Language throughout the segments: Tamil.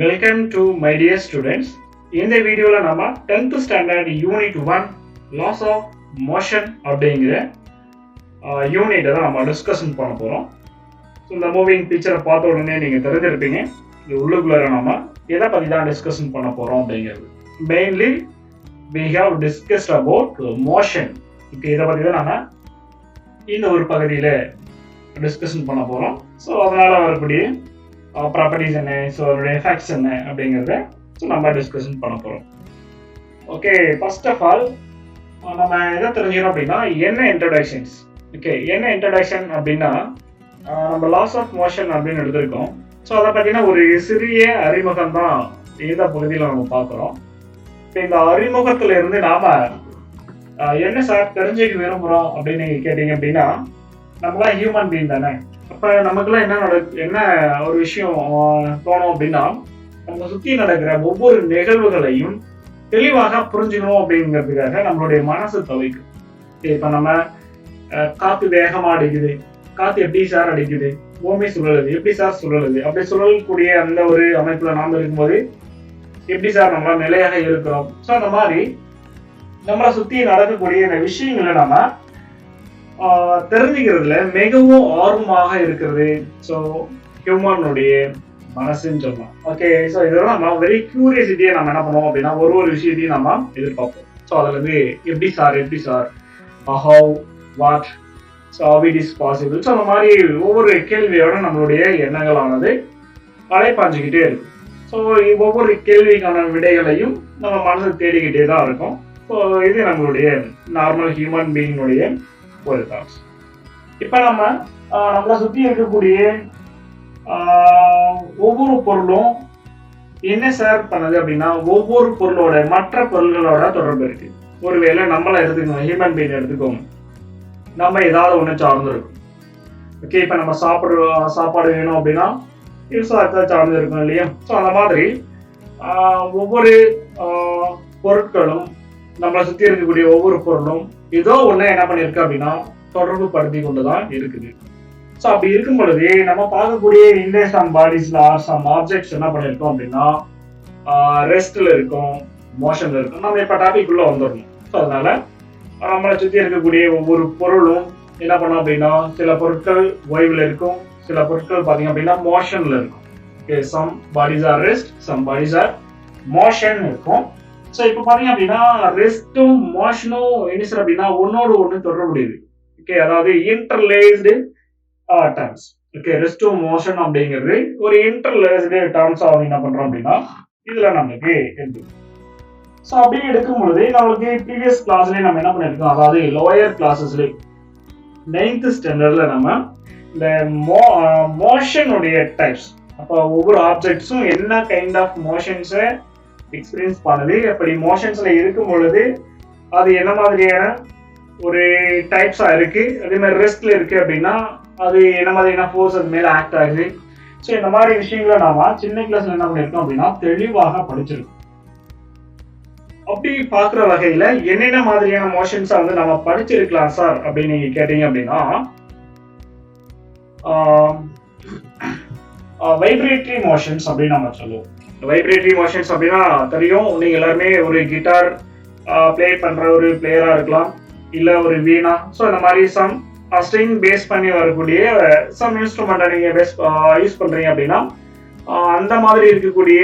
Welcome to my dear students. இந்த வீடியோவில் நம்ம 10th standard unit 1 laws of motion அப்படிங்கிற யூனிட்டை தான் நம்ம டிஸ்கஷன் பண்ண போகிறோம். ஸோ இந்த மூவிங் பிக்சரை பார்த்த உடனே நீங்கள் தெரிஞ்சிருப்பீங்க இது உள்ளுக்குள்ளார நம்ம எதை பற்றி தான் டிஸ்கஷன் பண்ண போகிறோம் அப்படிங்கிறது. Mainly we have discussed about motion. இப்போ இதை பற்றி தான் நம்ம இந்த ஒரு பகுதியில் டிஸ்கஷன் பண்ண போகிறோம். ஸோ அதனால் வரக்கூடிய ப்ராப்பர்ட்டிஸ் என்ன, ஸோ அதோட எஃபெக்ட்ஸ் என்ன அப்படிங்கிறத ஸோ நம்ம டிஸ்கஷன் பண்ண போகிறோம். ஓகே, ஃபர்ஸ்ட் ஆஃப் ஆல் நம்ம எதை தெரிஞ்சுக்கணும் அப்படின்னா என்ன இன்ட்ரடக்ஷன்ஸ். ஓகே, என்ன இன்ட்ரடக்ஷன் அப்படின்னா நம்ம லாஸ் ஆஃப் மோஷன் அப்படின்னு எடுத்திருக்கோம். ஸோ அதை பார்த்தீங்கன்னா ஒரு சிறிய அறிமுகம் தான் இந்த பகுதியில் நம்ம பார்க்குறோம். இப்போ இந்த அறிமுகத்தில் இருந்து நாம் என்ன சார் தெரிஞ்சுக்க விரும்புகிறோம் அப்படின்னு நீங்கள் கேட்டீங்க அப்படின்னா நம்மளாம் ஹியூமன் பீயிங் தானே. அப்போ நமக்குலாம் என்ன ஒரு விஷயம் தோணும் அப்படின்னா நம்ம சுற்றி நடக்கிற ஒவ்வொரு நிகழ்வுகளையும் தெளிவாக புரிஞ்சுக்கணும் அப்படிங்கிறதுக்காக நம்மளுடைய மனசு தவிக்கும். இப்போ நம்ம காற்று வேகமாக அடிக்குது, காற்று எப்படி சார் அடிக்குது, பூமி சுழலுது, எப்படி சார் சுழலுது, அப்படி சுழலக்கூடிய அந்த ஒரு அமைப்பில் நாம் இருக்கும்போது எப்படி சார் நம்ம நிலையாக இருக்கிறோம். ஸோ அந்த மாதிரி நம்மளை சுற்றி நடக்கக்கூடிய இந்த விஷயங்களை நம்ம தெரிஞ்சுக்கிறதுல மிகவும் ஆர்வமாக இருக்கிறது ஸோ ஹியூமனுடைய மனசுன்னு சொல்லலாம். ஓகே, ஸோ இதெல்லாம் நம்ம வெரி கியூரியாசிட்டியை நம்ம என்ன பண்ணுவோம் அப்படின்னா ஒரு விஷயத்தையும் நம்ம எதிர்பார்ப்போம். ஸோ அதில் இருந்து எப்படி sir how what so how it is possible. So அந்த மாதிரி ஒவ்வொரு கேள்வியோட நம்மளுடைய எண்ணங்களானது அலைப்பாஞ்சிக்கிட்டே இருக்கும். ஸோ ஒவ்வொரு கேள்விக்கான விடைகளையும் நம்ம மனசு தேடிக்கிட்டே தான் இருக்கும். ஸோ இது நம்மளுடைய நார்மல் ஹியூமன் பீயினுடைய ஒரு தாட்ஸ். இப்போ நம்மளை சுற்றி இருக்கக்கூடிய ஒவ்வொரு பொருளும் என்ன சார் பண்ணுது அப்படின்னா ஒவ்வொரு பொருளோட மற்ற பொருள்களோட தொடர்பு இருக்கு. ஒருவேளை நம்மளை எடுத்துக்கணும், ஹியூமன் பீயிங் எடுத்துக்கோங்க, நம்ம ஏதாவது ஒன்று சார்ந்துருக்கும். ஓகே, இப்போ நம்ம சாப்பாடு வேணும் அப்படின்னா விவசாயத்தை சார்ந்து இருக்கும் இல்லையா. ஸோ அந்த மாதிரி ஒவ்வொரு பொருட்களும் நம்மளை சுற்றி இருக்கக்கூடிய ஒவ்வொரு பொருளும் ஏதோ ஒன்று என்ன பண்ணியிருக்கு அப்படின்னா தொடர்பு படுத்தி கொண்டு தான் இருக்குது. ஸோ அப்படி இருக்கும் பொழுது நம்ம பார்க்கக்கூடிய இந்த சம் பாடிஸ்ல சம் ஆப்ஜெக்ட்ஸ் என்ன பண்ணியிருக்கோம் அப்படின்னா ரெஸ்ட்ல இருக்கும், மோஷன்ல இருக்கும். நம்ம இப்போ டாபிக் உள்ள வந்துடணும். ஸோ அதனால நம்மளை சுற்றி இருக்கக்கூடிய ஒவ்வொரு பொருளும் என்ன பண்ணோம் அப்படின்னா சில பொருட்கள் ஓய்வில் இருக்கும், சில பொருட்கள் பார்த்தீங்க அப்படின்னா மோஷன்ல இருக்கும். Okay, some bodies are rest, some bodies are motion இருக்கும். ஸோ இப்போ பார்த்தீங்க அப்படின்னா ரெஸ்ட்டும் மோஷனும் என்ன சார் அப்படின்னா ஒன்னோடு ஒன்று தொடர்புடையது. ஓகே, அதாவது இன்டர்லேஸ்டு டேர்ம்ஸ். ஓகே, ரெஸ்ட்டும் மோஷன் அப்படிங்கிறது ஒரு இன்டர்லேஸ்டு டேர்ம்ஸ் அவங்க என்ன பண்றோம் அப்படின்னா இதுல நமக்கு இருக்கு. ஸோ அப்படியே எடுக்கும் பொழுது நம்மளுக்கு ப்ரீவியஸ் கிளாஸ்லேயே நம்ம என்ன பண்ணியிருக்கோம், அதாவது லோயர் கிளாஸஸ்ல 9th ஸ்டாண்டர்ட்ல நம்ம இந்த மோஷனுடைய டைப்ஸ், அப்போ ஒவ்வொரு ஆப்ஜெக்ட்ஸும் என்ன கைண்ட் ஆஃப் மோஷன்ஸை எக்ஸ்பீரியன்ஸ் பண்ணுது, அப்படி மோஷன்ஸ்ல இருக்கும் பொழுது அது என்ன மாதிரியான ஒரு டைப்ஸா இருக்கு, அதே மாதிரி ரெஸ்ட்ல இருக்கு அப்படின்னா அது என்ன மாதிரியான ஃபோர்ஸ் அது மேல ஆக்ட் ஆகுது. ஸோ இந்த மாதிரி விஷயங்களை நாம சின்ன கிளாஸ்ல என்ன பண்ணிருக்கோம் அப்படின்னா தெளிவாக படிச்சிருக்கோம். அப்படி பாக்குற வகையில என்னென்ன மாதிரியான மோஷன்ஸை வந்து நம்ம படிச்சிருக்கலாம் சார் அப்படின்னு நீங்க கேட்டீங்க அப்படின்னா வைப்ரேட்டரி மோஷன்ஸ் அப்படின்னு நம்ம சொல்லுவோம். வைப்ரேட்டரி மோஷன்ஸ் அப்படின்னா தெரியும், நீங்க எல்லாருமே ஒரு கிட்டார் பிளே பண்ற ஒரு பிளேயரா இருக்கலாம், இல்ல ஒரு வீணா. ஸோ இந்த மாதிரி சம் ஸ்ட்ரிங் பேஸ் பண்ணி வரக்கூடிய சம் இன்ஸ்ட்ருமெண்ட்டை நீங்க யூஸ் பண்றீங்க அப்படின்னா அந்த மாதிரி இருக்கக்கூடிய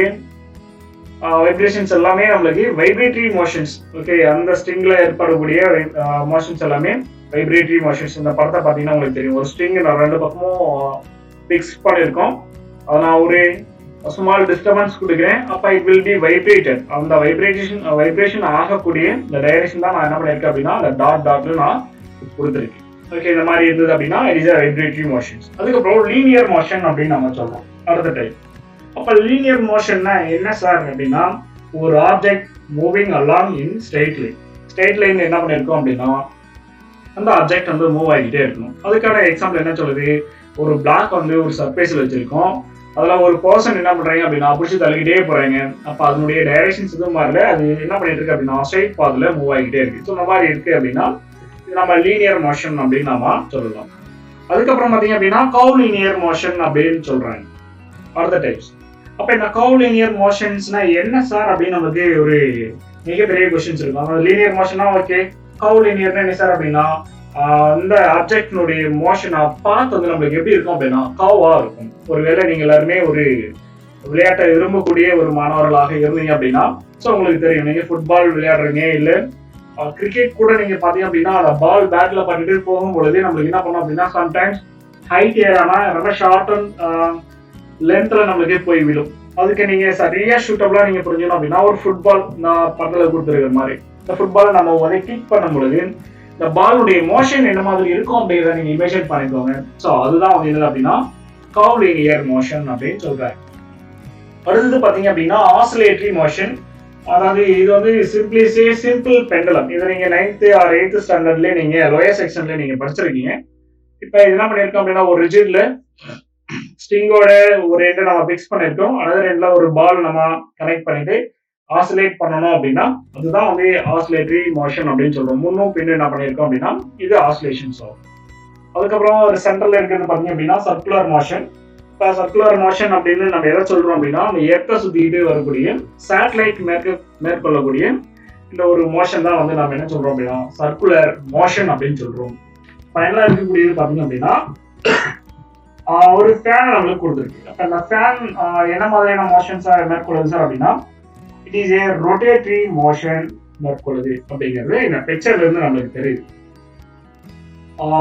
வைப்ரேஷன்ஸ் எல்லாமே நம்மளுக்கு வைப்ரேட்டரி மோஷன்ஸ். ஓகே, அந்த ஸ்ட்ரிங்ல ஏற்படக்கூடிய மோஷன்ஸ் எல்லாமே வைப்ரேட்டரி மோஷன்ஸ். இந்த படத்தை பார்த்தீங்கன்னா உங்களுக்கு தெரியும், ஒரு ஸ்ட்ரிங் நான் ரெண்டு பக்கமும் பிக்ஸ் பண்ணியிருக்கோம், அதை நான் ஒரு ஸ்மால் டிஸ்டர்பன்ஸ் கொடுக்குறேன், அப்போ இட் வில் பி வைப்ரேட்டட். அந்த வைப்ரேஷன் ஆகக்கூடிய இந்த டைரக்ஷன் தான் நான் என்ன பண்ணியிருக்கேன் அப்படின்னா அந்த டாட்ல நான் கொடுத்துருக்கேன். ஓகே, இந்த மாதிரி இருந்தது அப்படின்னா இட் இஸ் வைப்ரேட்டரி மோஷன்ஸ். அதுக்கப்புறம் லீனியர் மோஷன் அப்படின்னு நம்ம சொல்றோம் அடுத்த டைப். அப்போ லீனியர் மோஷன்னா என்ன சார் அப்படின்னா ஒரு ஆப்ஜெக்ட் மூவிங் அலாங் இன் ஸ்ட்ரெயிட் லைன். ஸ்ட்ரெயிட் லைன் என்ன பண்ணியிருக்கோம் அப்படின்னா அந்த ஆப்ஜெக்ட் வந்து மூவ் ஆகிட்டே இருக்கணும். அதுக்கான எக்ஸாம்பிள் என்ன சொல்லுது, ஒரு பிளாக் வந்து ஒரு சர்ஃபேஸில் வச்சிருக்கோம், அதில் ஒரு பர்சன் என்ன பண்ணுறாங்க அப்படின்னா பிடிச்சி தள்ளிக்கிட்டே போகிறாங்க. அப்போ அதனுடைய டைரக்ஷன்ஸ் எதுவும் மாறல, அது என்ன பண்ணிட்டு இருக்கு அப்படின்னா ஸ்ட்ரெயிட் பாத்தில் மூவ் ஆகிட்டே இருக்கு. ஸோ இந்த மாதிரி இருக்கு அப்படின்னா இது நம்ம லீனியர் மோஷன் அப்படின்னு நம்ம சொல்லலாம். அதுக்கப்புறம் பார்த்தீங்க அப்படின்னா கர்வ் லீனியர் மோஷன் அப்படின்னு சொல்றாங்க அடுத்த டைப்ஸ். அப்ப இந்த கர்வ் லீனியர் மோஷன்ஸ்னா என்ன சார் அப்படின்னு நமக்கு ஒரு மிகப்பெரிய கொஸ்டின்ஸ் இருக்கும். லீனியர் மோஷனா ஓகே, கர்வ் லீனியர்னா என்ன சார் அப்படின்னா இந்த ஆப்ஜெக்டினுடைய மோஷனை பார்த்து வந்து நம்மளுக்கு எப்படி இருக்கும் அப்படின்னா கர்வா இருக்கும். ஒருவேளை நீங்க எல்லாருமே ஒரு விளையாட்டை விரும்பக்கூடிய ஒரு மாணவர்களாக இருந்தீங்க அப்படின்னா ஸோ உங்களுக்கு தெரியும், நீங்க ஃபுட்பால் விளையாடுறீங்க இல்ல கிரிக்கெட் கூட நீங்க பாத்தீங்க அப்படின்னா அந்த பால் பேட்ல பண்ணிட்டு போகும் பொழுது நம்மளுக்கு என்ன பண்ணோம் அப்படின்னா சம்டைம்ஸ் ஹைட் ஏறாம ரொம்ப ஷார்ட் அண்ட் லென்த்ல நம்மளுக்கே போய் விடும். அதுக்கு நீங்க சரியா சூட்டபிளா நீங்க புரிஞ்சணும் அப்படின்னா ஒரு ஃபுட்பால் நான் பக்கத்துல கொடுத்துருக்கிற மாதிரி இந்த ஃபுட்பாலை நம்ம ஒரு கிக் பண்ணும் பொழுது இந்த பாலுடைய மோஷன் என்ன மாதிரி இருக்கும் அப்படிங்கிறத நீங்க இமேஜின் பண்ணிக்கோங்க. ஸோ அதுதான் வந்து என்னது அப்படின்னா கர்வ் லீனியர் மோஷன் அப்படின்னு சொல்றாங்க. அடுத்தது பாத்தீங்க அப்படின்னா ஆசிலேட்டரி மோஷன். அதாவது இது வந்து சிம்பிள் பெண்டலம். இதை நீங்க 9th or 8th ஸ்டாண்டர்ட்ல நீங்க லோயர் செக்ஷன்ல நீங்க படிச்சிருக்கீங்க. இப்ப என்ன பண்ணிருக்கோம் அப்படின்னா ஒரு ரிஜிட்ல ஸ்ட்ரிங்கோட ஒரு எண்டை நம்ம பிக்ஸ் பண்ணிருக்கோம். அதாவது ரெண்டுல ஒரு பால் நம்ம கனெக்ட் பண்ணிட்டு ஆசிலேட் பண்ணணும் அப்படின்னா அதுதான் வந்து ஆசிலேட்டரி மோஷன் அப்படின்னு சொல்றோம். முன்னும் பின்னும் என்ன பண்ணிருக்கோம் அப்படின்னா இது ஆசிலேஷன்ஸ் ஆகும். அதுக்கப்புறம் ஒரு சென்டர்ல இருக்கிறது பாத்தீங்க அப்படின்னா சர்க்குலர் மோஷன். இப்போ சர்க்குலர் மோஷன் அப்படின்னு நம்ம எதை சொல்றோம் அப்படின்னா அந்த எர்த்தை சுத்திக்கிட்டு வரக்கூடிய சேட்டலைட் மேற்கொள்ளக்கூடிய இந்த ஒரு மோஷன் தான் வந்து நம்ம என்ன சொல்றோம் அப்படின்னா சர்க்குலர் மோஷன் அப்படின்னு சொல்றோம். ஃபைனலா இருக்கக்கூடியது பாத்தீங்க அப்படின்னா ஒரு ஃபேன் நம்மளுக்கு கொடுத்துருக்கு. அப்ப அந்த ஃபேன் என்ன மாதிரியான மோஷன்ஸா மேற்கொள்ளுது சார் அப்படின்னா it is a rotatory motion மேற்கொள்ளுது அப்படிங்கிறது இந்த பிக்சர்ல இருந்து நம்மளுக்கு தெரியுது.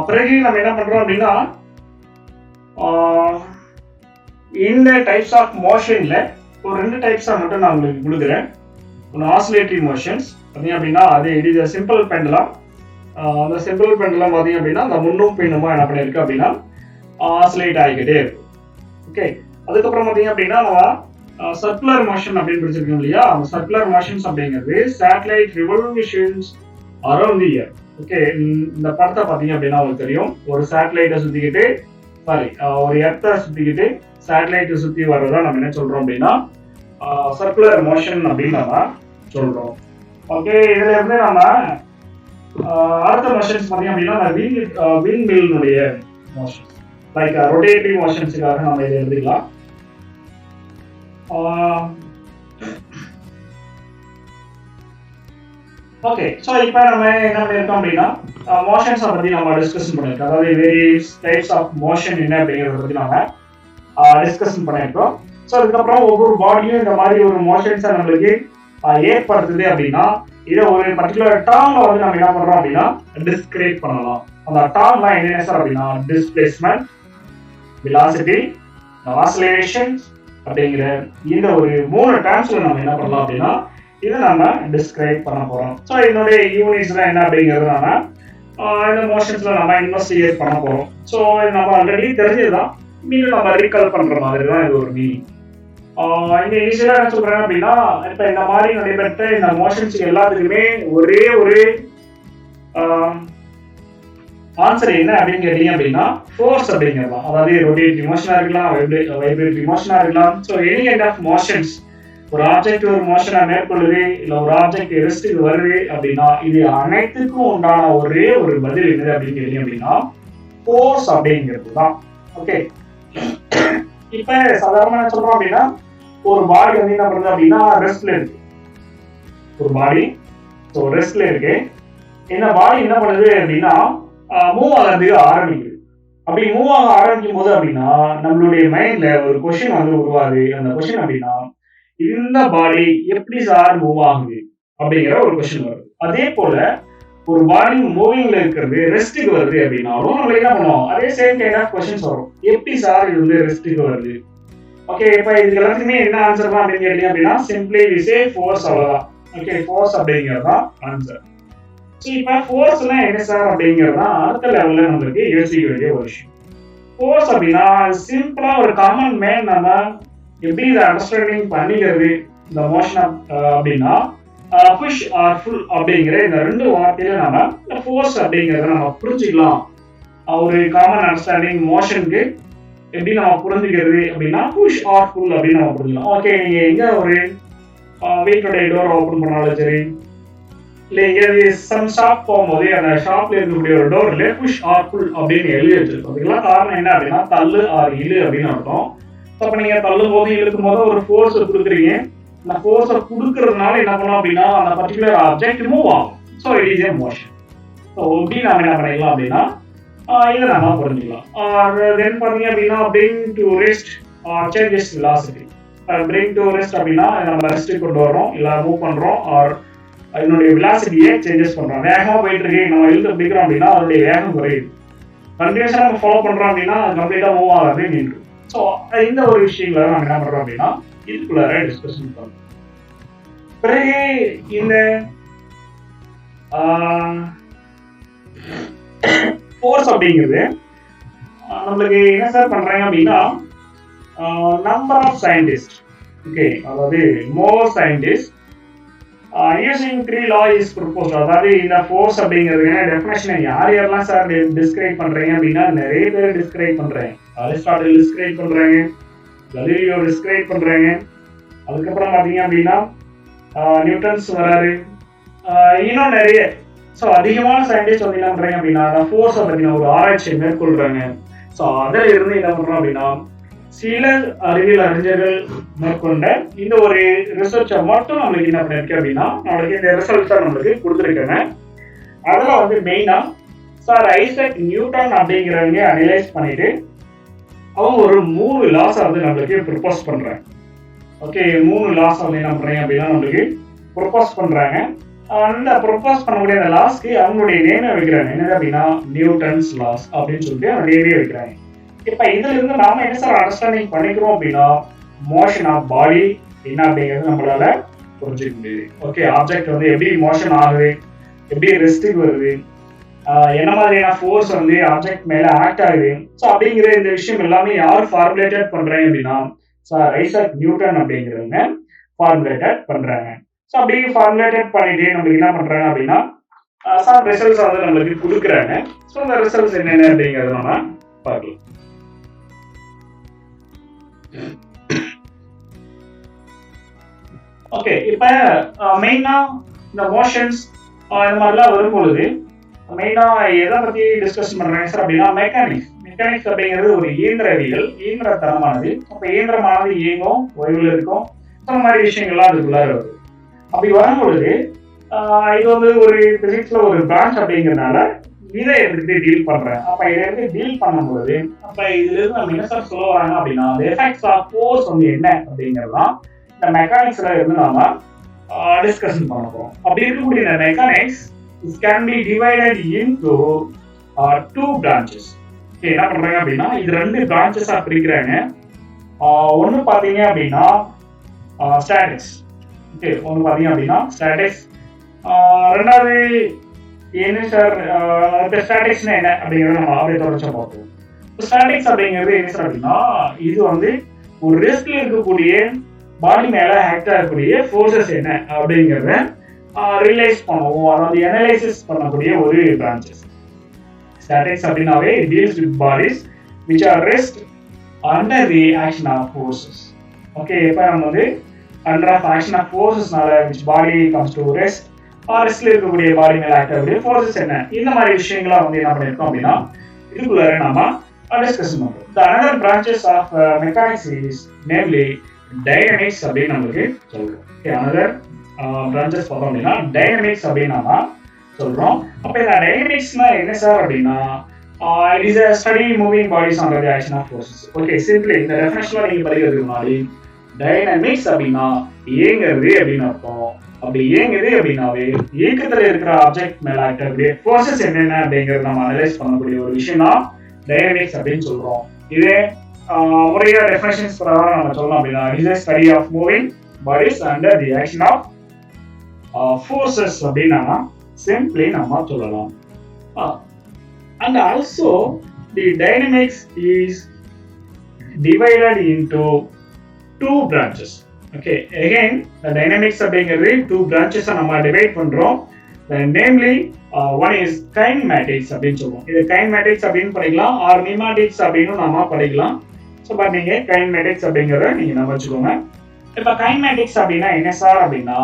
பிறகு நம்ம என்ன பண்றோம் அப்படின்னா இந்த டைப்ஸ் ஆஃப் மோஷன்ல ஒரு 2 டைப்ஸா மட்டும் நான் உங்களுக்கு கொடுக்குறேன். ஒன்று ஆசிலேட்டரி மோஷன்ஸ் பார்த்தீங்க அப்படின்னா அது இட் இஸ் சிம்பிள் பெண்டலம். அந்த சிம்பிள் பெண்டலம் பார்த்தீங்க அப்படின்னா அந்த முன்னும் பின்னுமா என்ன பண்ணிருக்கு அப்படின்னா ஆசிலேட் ஆகிக்கிட்டே இருக்கு. ஓகே, அதுக்கப்புறம் பார்த்தீங்க அப்படின்னா நம்ம சர்க்குலர் மோஷன் அப்படின்னு படிச்சிருக்கோம் இல்லையா, அந்த சர்க்குலர் மோஷன்ஸ் அப்படிங்கிறது satellite revolutions around the earth. Okay, இந்த படத்தை பார்த்தீங்க அப்படின்னா உங்களுக்கு தெரியும், ஒரு சேட்டலைட்டை சுத்திக்கிட்டு ஒரு எர்த்தை சுத்திக்கிட்டு சேட்டலைட்டை சுத்தி வர்றதா நம்ம என்ன சொல்றோம் அப்படின்னா சர்க்குலர் மோஷன் அப்படின்னு நம்ம சொல்றோம். ஓகே, இதுல இருந்து நம்ம அடுத்த மோஷன்ஸ் பார்த்தீங்க அப்படின்னா விண்ட் மில்னுடைய மோஷன்ஸ் லைக் ரொட்டேட்டரி மோஷன்ஸுக்காக நம்ம இதை எழுதிக்கலாம். ஓகே, ஸோ இப்போ நம்ம என்ன பண்ணியிருக்கோம் அப்படின்னா மோஷன்ஸை பற்றி நம்ம டிஸ்கஷன் பண்ணியிருக்கோம். அதாவது வேரியஸ் டைப்ஸ் ஆஃப் மோஷன் என்ன அப்படிங்கிறத பற்றி நம்ம டிஸ்கஷன் பண்ணியிருக்கோம். ஸோ அதுக்கப்புறம் ஒவ்வொரு பாடியும் இந்த மாதிரி ஒரு மோஷன்ஸை நம்மளுக்கு ஏற்படுத்துது அப்படின்னா இதை ஒரு பர்டிகுலர் டேர்ம்ல வந்து நம்ம என்ன பண்றோம் அப்படின்னா டிஸ்கிரைப் பண்ணலாம். அந்த டேர்ம்லாம் என்னென்ன சார் அப்படின்னா டிஸ்பிளேஸ்மெண்ட், வெலாசிட்டி, ஆசிலேஷன் அப்படிங்கிற இந்த ஒரு 3 டேர்ம்ஸ்ல நம்ம என்ன பண்ணலாம் அப்படின்னா இதை நம்ம டிஸ்கிரைப் பண்ண போறோம். ஸோ இதனுடைய யூனிட்ஸ்லாம் என்ன அப்படிங்கிறது நம்ம இந்த மோஷன்ஸ்ல நம்ம இன்வெஸ்டிகேட் பண்ண போறோம். ஸோ இது நம்ம ஆல்ரெடி தெரிஞ்சதுதான், மீண்டும் நம்ம ரீகால் பண்ற மாதிரி தான் இது ஒரு மீனிங். இங்க இனிஷியலா என்ன சொல்றேன் அப்படின்னா இப்ப இந்த மாதிரி நடைபெற்ற இந்த மோஷன்ஸ் எல்லாத்துக்குமே ஒரே ஒரு ஆன்சர் என்ன அப்படின்னு கேட்டீங்க அப்படின்னா ஃபோர்ஸ் அப்படிங்கிறதா. அதாவது ரொட்டேட்டரி மோஷனா இருக்கலாம், வைப்ரேட்டரி மோஷனா இருக்கலாம். So any kind of motions, ஒரு ஆப்ஜெக்ட் ஒரு மோஷனை மேற்கொள்ளுது இல்ல ஒரு ஆப்ஜெக்ட் ரெஸ்ட்டுக்கு வருது அப்படின்னா இது அனைத்துக்கும் உண்டான ஒரே ஒரு பதில் என்னது அப்படின்னு கேட்டீங்க அப்படின்னா ஃபோர்ஸ் அப்படிங்கிறது தான். ஓகே, இப்ப சாதாரணமா என்ன சொல்றோம் அப்படின்னா ஒரு பாடி வந்து என்ன பண்ணுது அப்படின்னா ரெஸ்ட்ல இருக்கு. ஒரு பாடி ரெஸ்ட்ல இருக்கு. இந்த பாடி என்ன பண்ணுது அப்படின்னா மூவ் ஆகிறதுக்கு ஆரம்பிக்குது. அப்படி மூவ் ஆக ஆரம்பிக்கும் போது அப்படின்னா நம்மளுடைய மைண்ட்ல ஒரு கொஸ்டின் வந்து உருவாது. அந்த கொஸ்டின் அப்படின்னா இந்த பாடி எப்படி சார் மூவ் ஆகுது அப்படிங்கிற ஒரு கொஸ்டின் வருது. அதே போல ஒரு பாடி மூவிங்ல இருக்கிறது ரெஸ்ட்டுக்கு வருது அப்படின்னாலும் நம்ம என்ன பண்ணுவோம், அதே சேம் கைண்ட் ஆஃப் கொஸ்டின்ஸ் வரும். எப்படி சார் இது வந்து ரெஸ்ட்டுக்கு வருது? ஓகே, இப்ப இதுக்கு எல்லாத்துக்குமே என்ன ஆன்சர் தான் அப்படின்னு கேட்டீங்க அப்படின்னா சிம்பிளி வி சே ஃபோர்ஸ், அவ்வளவுதான். ஓகே, ஃபோர்ஸ் அப்படிங்கிறது தான் ஆன்சர். இப்ப ஃபோர்ஸ்னா என்ன சார் அப்படிங்கிறது தான் அடுத்த லெவல்ல நம்மளுக்கு யோசிக்க வேண்டிய ஒரு விஷயம். ஃபோர்ஸ் அப்படின்னா சிம்பிளா ஒரு காமன் மேன் நம்ம எப்படி இதை அண்டர்ஸ்டாண்டிங் பண்ணிக்கிறது இந்த மோஷன் அப்படின்னா புஷ் ஆர் புல் அப்படிங்கிற இந்த 2 வார்த்தையில நம்ம ஃபோர்ஸ் அப்படிங்கிறத நம்ம புரிஞ்சுக்கலாம். ஒரு காமன் அண்டர்ஸ்டாண்டிங் மோஷனுக்கு எப்படி நம்ம புரிஞ்சுக்கிறது அப்படின்னா புஷ் ஆர் புல் அப்படின்னு நம்ம புரிஞ்சுக்கலாம். ஓகே, நீங்க எங்க ஒரு வீட்டோட டோர் ஓபன் பண்ணாலும் சரி இல்ல எங்கேயாவது சம் ஷாப் போகும்போது அந்த ஷாப்ல இருக்கக்கூடிய ஒரு டோர்ல புஷ் ஆர் புல் அப்படின்னு எழுதி வச்சிருக்கோம். இதுக்கெல்லாம் காரணம் என்ன அப்படின்னா தள்ளு ஆர் இழு அப்படின்னு அர்த்தம். அப்ப நீங்க தள்ளும் போது இழுக்கும் போது ஒரு ஃபோர்ஸ் கொடுக்குறீங்க. அந்த ஃபோர்ஸை கொடுக்கறதுனால என்ன பண்ணோம் அப்படின்னா அந்த பர்டிகுலர் ஆப்ஜெக்ட் மூவ் ஆகும். So it is A motion. So இப்படி நாம என்ன பண்ணிக்கலாம் அப்படின்னா இதை நம்ம புரிஞ்சுக்கலாம். தென் பார்த்தீங்க அப்படின்னா bring to rest changes velocity. Bring to rest அப்படின்னா நம்ம ரெஸ்ட்டுக்கு கொண்டு வரோம், இல்லை மூவ் பண்றோம், ஆர் அதனுடைய வெலாசிட்டியை சேஞ்சஸ் பண்றோம். வேகமா போயிட்டு இருக்கு, நம்ம இழுத்து பிடிக்கிறோம் அப்படின்னா அதனுடைய வேகம் குறையுது. கண்டினியூஸா நம்ம ஃபாலோ பண்றோம் அப்படின்னா கம்ப்ளீட்டா மூவ் ஆகாது நின்று. ஸோ இந்த ஒரு விஷயங்களை நம்ம என்ன பண்றோம் அப்படின்னா இதுக்குள்ளார டிஸ்கஷன் பண்றோம். பிறகு இந்த ஃபோர்ஸ் அப்படிங்கிறது நம்மளுக்கு என்ன சார் பண்றாங்க அப்படின்னா நம்பர் ஆஃப் சயின்டிஸ்ட், ஓகே, அதாவது மோர் scientist using 3 law is proposed. அதாவது இந்த ஃபோர்ஸ் அப்படிங்கிறது டெஃபினேஷனை யார் யாரெல்லாம் சார் டிஸ்கிரைப் பண்றீங்க அப்படின்னா நிறைய பேர் டிஸ்கிரைப் பண்றாங்க. அரிஸ்டாட்டில் டிஸ்கிரைப் பண்றாங்க, கலீலியோ டிஸ்கிரைப் பண்றாங்க, அதுக்கப்புறம் பார்த்தீங்க அப்படின்னா நியூட்டன்ஸ் வராரு, இன்னும் நிறைய. ஸோ அதிகமான சயின்டிஸ்ட் வந்து என்ன பண்றாங்க அப்படின்னா ஃபோர்ஸை பத்தின ஒரு ஆராய்ச்சியை மேற்கொள்றாங்க. ஸோ அதில் இருந்து என்ன பண்றோம் அப்படின்னா சில அறிவியல் அறிஞர்கள் மேற்கொண்ட இந்த ஒரு ரிசர்ச்சை மட்டும் நம்மளுக்கு என்ன பண்ணிருக்கு அப்படின்னா நம்மளுக்கு இந்த ரிசல்ட்ஸை நம்மளுக்கு கொடுத்துருக்காங்க. அதில் வந்து மெயினா சார் ஐசக் நியூட்டன் அப்படிங்கிறவங்க அனலைஸ் பண்ணிட்டு அவங்க ஒரு 3 லாஸ் வந்து நம்மளுக்கு ப்ரொபோஸ் பண்றாங்க. ஓகே, 3 லாஸ் வந்து என்ன பண்றாங்க அப்படின்னா நம்மளுக்கு ப்ரொபோஸ் பண்றாங்க. அந்த ப்ரொபோஸ் பண்ணக்கூடிய அந்த லாஸ்க்கு அவங்களுடைய நேமே வைக்கிறாங்க. என்னது அப்படின்னா நியூட்டன்ஸ் லாஸ் அப்படின்னு சொல்லிட்டு அந்த நேமே வைக்கிறாங்க. இப்ப இதுல இருந்து நாம என்ன சார் அண்டர்ஸ்டாண்டிங் பண்ணிக்கிறோம் அப்படின்னா மோஷன் ஆஃப் பாடி என்ன அப்படிங்கிறது நம்மளால புரிஞ்சுக்க முடியுது. ஓகே, ஆப்ஜெக்ட் வந்து எப்படி மோஷன் ஆகுது, எப்படி ரெஸ்ட்டுக்கு வருது, என்ன மாதிரியான ஃபோர்ஸ் வந்து ஆப்ஜெக்ட் மேல ஆக்ட் ஆகுது. ஸோ அப்படிங்கிற இந்த விஷயம் எல்லாமே யார் ஃபார்முலேட்டட் பண்றாங்க அப்படின்னா சார் ஐசக் நியூட்டன் அப்படிங்கிறவங்க ஃபார்முலேட்டட் பண்றாங்க. ஸோ அப்படி ஃபார்முலேட்டட் பண்ணிட்டு நம்மளுக்கு என்ன பண்றாங்க அப்படின்னா சம் ரிசல்ட்ஸ் வந்து நம்மளுக்கு கொடுக்குறாங்க. ஸோ அந்த ரிசல்ட்ஸ் என்னென்ன அப்படிங்கிறத நம்ம பார்க்கலாம். ஓகே, இப்ப மெயினா இந்த மோஷன்ஸ் இந்த மாதிரிலாம் வரும்பொழுது மெயினா எதை பத்தி டிஸ்கஸ் பண்றாங்க சார் அப்படின்னா மெக்கானிக்ஸ். மெக்கானிக்ஸ் அப்படிங்கிறது ஒரு இயந்திரவியல், இயந்திரத்தனமானது. அப்ப இயந்திரமானது இயங்கும், ஓய்வுல இருக்கும், இந்த மாதிரி விஷயங்கள்லாம் அதுக்குள்ளார வருது. அப்படி வரும்பொழுது இது வந்து ஒரு பிசிக்ஸ்ல ஒரு பிரான்ச் அப்படிங்கிறதுனால இதை எடுத்துட்டு டீல் பண்றேன். அப்ப இதை எடுத்து டீல் பண்ணும்போது அப்ப இதுல இருந்து நம்ம என்ன சார் சொல்ல வராங்க அப்படின்னா எஃபெக்ட்ஸ் ஆஃப் ஃபோர்ஸ் வந்து என்ன அப்படிங்கிறதுலாம் இந்த மெக்கானிக்ஸ்ல இருந்து நாம டிஸ்கஷன் பண்ண போறோம். அப்படி இருக்கக்கூடிய இந்த mechanics can be divided into 2 branches. என்ன பண்றாங்க அப்படின்னா இது 2 branches பிரிக்கிறாங்க. ஒன்னு பாத்தீங்க அப்படின்னா ஸ்டாட்டிக்ஸ். ஓகே, ஒன்னு பாத்தீங்க அப்படின்னா ஸ்டாட்டிக்ஸ். ரெண்டாவது என்ன சார் ஸ்டாட்டிக்ஸ்னா என்ன அப்படிங்கிறத நம்ம அப்படியே தொடர்ச்சியா பார்ப்போம். ஸ்டாட்டிக்ஸ் அப்படிங்கிறது என்ன சார் அப்படின்னா இது வந்து ஒரு ரெஸ்ட்ல இருக்கக்கூடிய பாடி மேல ஆக்ட் ஆகக்கூடிய ஃபோர்ஸஸ் என்ன அப்படிங்கிறத ரியலைஸ் பண்ணுவோம், அதாவது அனலைசிஸ் பண்ணக்கூடிய ஒரு பிரான்ச்சஸ். ஸ்டாட்டிக்ஸ் அப்படின்னாவே deals with bodies which are rest under the action of forces. Okay, இப்போ நம்ம வந்து under of action of forcesனால which body comes to rest or restல இருக்கக்கூடிய பாடி மேல ஆக்ட் ஆகக்கூடிய ஃபோர்ஸஸ் என்ன, இந்த மாதிரி விஷயங்களை வந்து என்ன பண்ணிருக்கோம் அப்படின்னா இதுக்குள்ளார நாம டிஸ்கஷன் பண்றோம். The another branches of mechanics is namely dynamics அப்படின்னு நமக்கு சொல்றோம். ஓகே, another branches பார்த்தோம் அப்படின்னா டைனமிக்ஸ் அப்படின்னு நாம சொல்றோம். அப்ப இந்த டைனமிக்ஸ்னா என்ன சார் அப்படின்னா it is a study moving bodies under the action of forces. Okay, simply இந்த டெஃபினிஷன்ல நீங்க படிக்கிறதுக்கு முன்னாடி டைனமிக்ஸ் அப்படின்னா இயங்குறது அப்படின்னு அர்த்தம். அப்படி இயங்குது அப்படின்னாவே இயக்கத்துல இருக்கிற ஆப்ஜெக்ட் மேல ஆக்ட் ஆகக்கூடிய ஃபோர்ஸஸ் என்னென்ன அப்படிங்கறத நம்ம அனலைஸ் பண்ணக்கூடிய ஒரு விஷயம் தான் டைனமிக்ஸ் அப்படின்னு சொல்றோம். இதே முறையா டெஃபினிஷன்ஸ் பிரகாரம் நம்ம சொல்லலாம் அப்படின்னா it is a study of moving bodies under the action of forces அப்படின்னா சிம்பிளி நம்ம சொல்லலாம். And also the dynamics is divided into 2 branches. Okay, again the dynamics அப்படிங்கிறது 2 branches நம்ம டிவைட் பண்றோம். Namely one is kinematics அப்படின்னு சொல்லுவோம். இது kinematics அப்படின்னு படிக்கலாம் or pneumatics அப்படின்னு நாம படிக்கலாம். ஸோ பட் நீங்க kinematics அப்படிங்கிறத நீங்க நம்ம வச்சுக்கோங்க. இப்போ kinematics அப்படின்னா என்ன சார் அப்படின்னா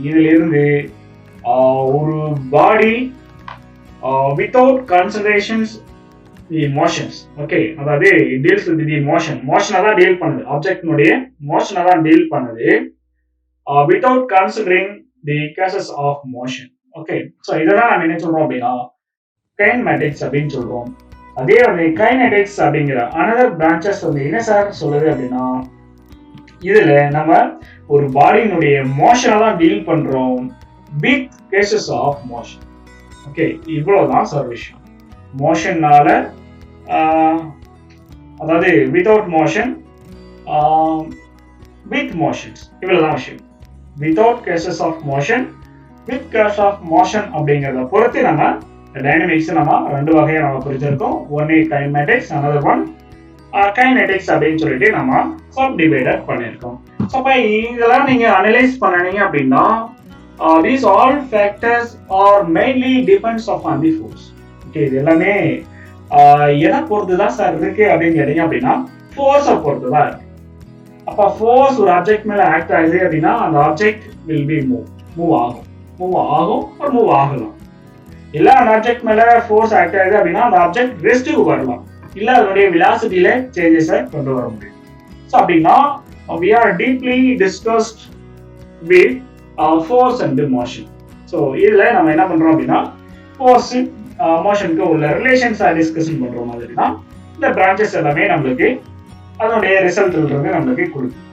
இதுல இருந்து ஒரு body without considerations the motions. Okay, அதாவது டீல்ஸ் வித் தி மோஷனை தான் டீல் பண்ணுது, ஆப்ஜெக்டினுடைய மோஷனை தான் டீல் பண்ணுது without considering the causes of motion. Okay, so இதெல்லாம் நம்ம என்ன சொல்றோம் அப்படின்னா கைனமேட்டிக்ஸ் அப்படின்னு சொல்றோம். அதே வந்து கைனடிக்ஸ் அப்படிங்கிற அனதர் பிரான்ச்சஸ் வந்து என்ன சார் சொல்லுது அப்படின்னா, இதுல நம்ம ஒரு பாடியினுடைய மோஷனை தான் டீல் பண்றோம் with causes of motion. Okay, இவ்வளவுதான் சார் விஷயம். மோஷன்னால அதாவது வித்தவுட் மோஷன், வித் மோஷன்ஸ், இவ்வளவுதான் விஷயம். Without causes of motion, with cause of motion அப்படிங்கிறத பொறுத்து நம்ம டைனமிக்ஸ் நம்ம ரெண்டு வகையை நம்ம பிரிச்சிருக்கோம். ஒன்னு கைனமேட்டிக்ஸ், அனதர் ஒன் கைனடிக்ஸ் அப்படின்னு சொல்லிட்டு நம்ம சப் டிவைடட் பண்ணியிருக்கோம். ஸோ அப்போ இதெல்லாம் நீங்க அனலைஸ் பண்ணீங்க அப்படின்னா these all factors are mainly depends upon the force. Okay, இது எல்லாமே எதை பொறுத்து தான் சார் இருக்கு அப்படின்னு கேட்டீங்க அப்படின்னா ஃபோர்ஸை பொறுத்து தான் இருக்கு. அப்போ ஃபோர்ஸ் ஒரு ஆப்ஜெக்ட் மேல ஆக்ட் ஆகுது அப்படின்னா அந்த ஆப்ஜெக்ட் வில் பி மூவ் ஆகும் ஒரு மூவ் ஆகலாம். இல்ல அந்த ஆப்ஜெக்ட் மேல ஃபோர்ஸ் ஆக்ட் ஆகுது அப்படின்னா அந்த ஆப்ஜெக்ட் ரெஸ்ட்டுக்கு வரலாம், இல்ல அதனுடைய வெலாசிட்டியில சேஞ்சஸை கொண்டு வர முடியும். ஸோ அப்படின்னா we are deeply discussed with force and motion. So இதுல நம்ம என்ன பண்றோம் அப்படின்னா ஃபோர்ஸ் மோஷனுக்கு உள்ள ரிலேஷன்ஸை டிஸ்கஷன் பண்ற மாதிரி தான் இந்த பிரான்ச்சஸ் எல்லாமே நம்மளுக்கு அதனுடைய ரிசல்ட் நம்மளுக்கு கொடுக்கும்.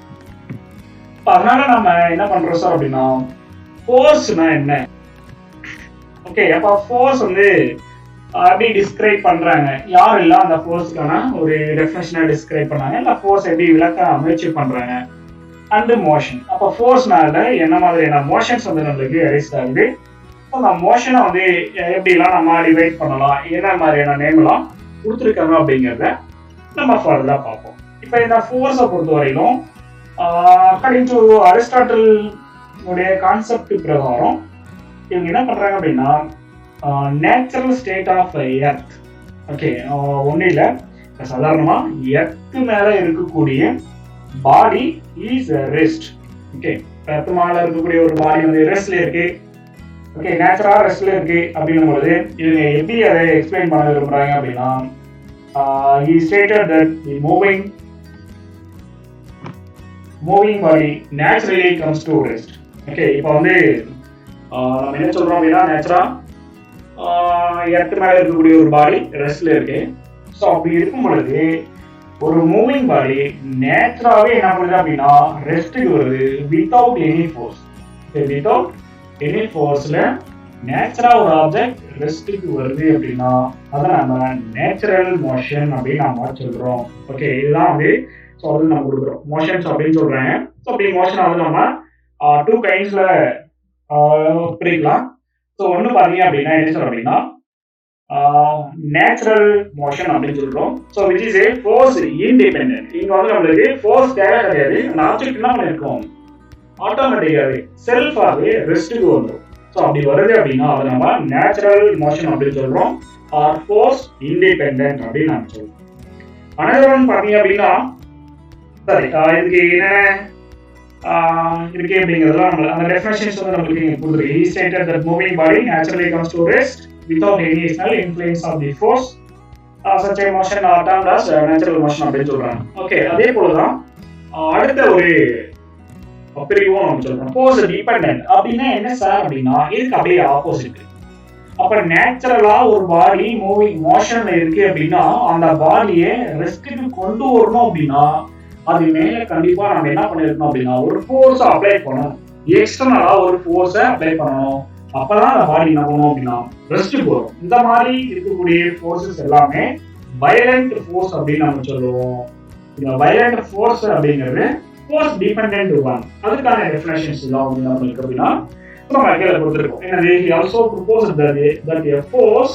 அதனால நம்ம என்ன பண்றோம் சார் அப்படின்னா ஃபோர்ஸ்னா என்ன, ஓகே, அப்ப ஃபோர்ஸ் வந்து எப்படி டிஸ்கிரைப் பண்றாங்க, யார் எல்லாம் அந்த ஃபோர்ஸ்க்கான ஒரு டெஃபினேஷனை டிஸ்கிரைப் பண்ணாங்க, இல்ல ஃபோர்ஸ் எப்படி விளக்க முயற்சி பண்றாங்க, அண்ட் மோஷன். அப்ப ஃபோர்ஸ்னால என்ன மாதிரியான மோஷன்ஸ் வந்து நம்மளுக்கு அரைஸ் ஆகுது, அந்த மோஷனை வந்து எப்படிலாம் நம்ம டிவைட் பண்ணலாம், என்ன மாதிரியான நேம் எல்லாம் கொடுத்துருக்காங்க அப்படிங்கிறத நம்ம ஃபர்தரா பார்ப்போம். இப்ப இந்த ஃபோர்ஸை பொறுத்த வரையிலும் அக்கார்டிங் டு அரிஸ்டாட்டில் கான்செப்ட் பிரகாரம் இவங்க என்ன பண்றாங்க அப்படின்னா natural state of earth. Okay, ஒன்றும் இல்லை, சாதாரணமா எர்த் மேல இருக்கக்கூடிய body is rest. Okay, earth மேல இருக்கக்கூடிய ஒரு பாடி வந்து ரெஸ்ட்ல இருக்கு. ஓகே, நேச்சுரலா ரெஸ்ட்ல இருக்கு அப்படின்னும் பொழுது இவங்க எப்படி அதை எக்ஸ்பிளைன் பண்ண விரும்புறாங்க அப்படின்னா he stated that the moving body naturally comes to rest. Okay, இப்போ வந்து நம்ம என்ன சொல்றோம் அப்படின்னா நேச்சுரா எர்த் மேல இருக்கக்கூடிய ஒரு பாடி ரெஸ்ட்ல இருக்கு. ஸோ அப்படி இருக்கும் பொழுது ஒரு மூவிங் பாடி நேச்சுராவே என்ன பண்ணுது அப்படின்னா ரெஸ்ட்டுக்கு வருது without any force. Without any ஃபோர்ஸ்ல நேச்சுரா ஒரு ஆப்ஜெக்ட் ரெஸ்ட்டுக்கு வருது அப்படின்னா அதை நம்ம நேச்சுரல் மோஷன் அப்படின்னு நம்ம சொல்றோம். ஓகே, இதுதான் வந்து ஸோ அது நம்ம கொடுக்குறோம் மோஷன்ஸ் அப்படின்னு சொல்றாங்க. ஸோ அப்படி மோஷன் வந்து நம்ம டூ கைண்ட்ஸ்ல பிரிக்கலாம். ஸோ ஒன்று பார்த்தீங்க அப்படின்னா என்ன சொல்றோம் அப்படின்னா நேச்சுரல் மோஷன் அப்படின்னு சொல்றோம். So which is a force independent. இங்க வந்து நம்மளுக்கு ஃபோர்ஸ் தேவை கிடையாது, அந்த ஆப்ஜெக்ட் என்ன பண்ணிருக்கோம் ஆட்டோமேட்டிக்காவே செல்ஃபாகவே ரெஸ்ட்டுக்கு வந்துடும். ஸோ அப்படி வருது அப்படின்னா அதை நம்ம நேச்சுரல் மோஷன் அப்படின்னு சொல்றோம், ஆர் ஃபோர்ஸ் இன்டிபெண்டன்ட் அப்படின்னு நம்ம சொல்றோம். அனதர் ஒன் பார்த்தீங்க அப்படின்னா சரி இதுக்கு என்ன இருக்கு அப்படிங்கிறதுலாம் நம்ம அந்த டெஃபினேஷன்ஸ் வந்து நம்மளுக்கு கொடுத்துருக்கு. He stated that moving body naturally comes to rest without any external influence of the force. Such a motion are termed as natural motion அப்படின்னு சொல்றாங்க. ஓகே, அதே போலதான் அடுத்த ஒரு பிரிவும் நம்ம சொல்றோம் ஃபோர்ஸ் டிபெண்டன்ட். அப்படின்னா என்ன சார் அப்படின்னா இதுக்கு அப்படியே ஆப்போசிட். அப்ப நேச்சுரலா ஒரு பாடி மூவிங் மோஷன்ல இருக்கு அப்படின்னா அந்த பாடியை ரெஸ்ட்டுக்கு கொண்டு வரணும் அப்படின்னா அது மேல கண்டிப்பா நம்ம என்ன பண்ணிருக்கணும் அப்படின்னா ஒரு ஃபோர்ஸ் அப்ளை பண்ணணும், எக்ஸ்டர்னலா ஒரு ஃபோர்ஸ அப்ளை பண்ணணும். அப்பதான் அந்த பாடி என்ன பண்ணணும் அப்படின்னா ரெஸ்ட்டுக்கு வரும். இந்த மாதிரி இருக்கக்கூடிய ஃபோர்ஸஸ் எல்லாமே வயலண்ட் ஃபோர்ஸ் அப்படின்னு நம்ம சொல்லுவோம். இந்த வயலண்ட் ஃபோர்ஸ் அப்படிங்கிறது ஃபோர்ஸ் டிபெண்டன்ட் ஒன். அதுக்கான டெஃபினேஷன்ஸ் எல்லாம் வந்து நம்மளுக்கு அப்படின்னா நம்ம கீழே கொடுத்துருக்கோம். என்னது he also proposed that a force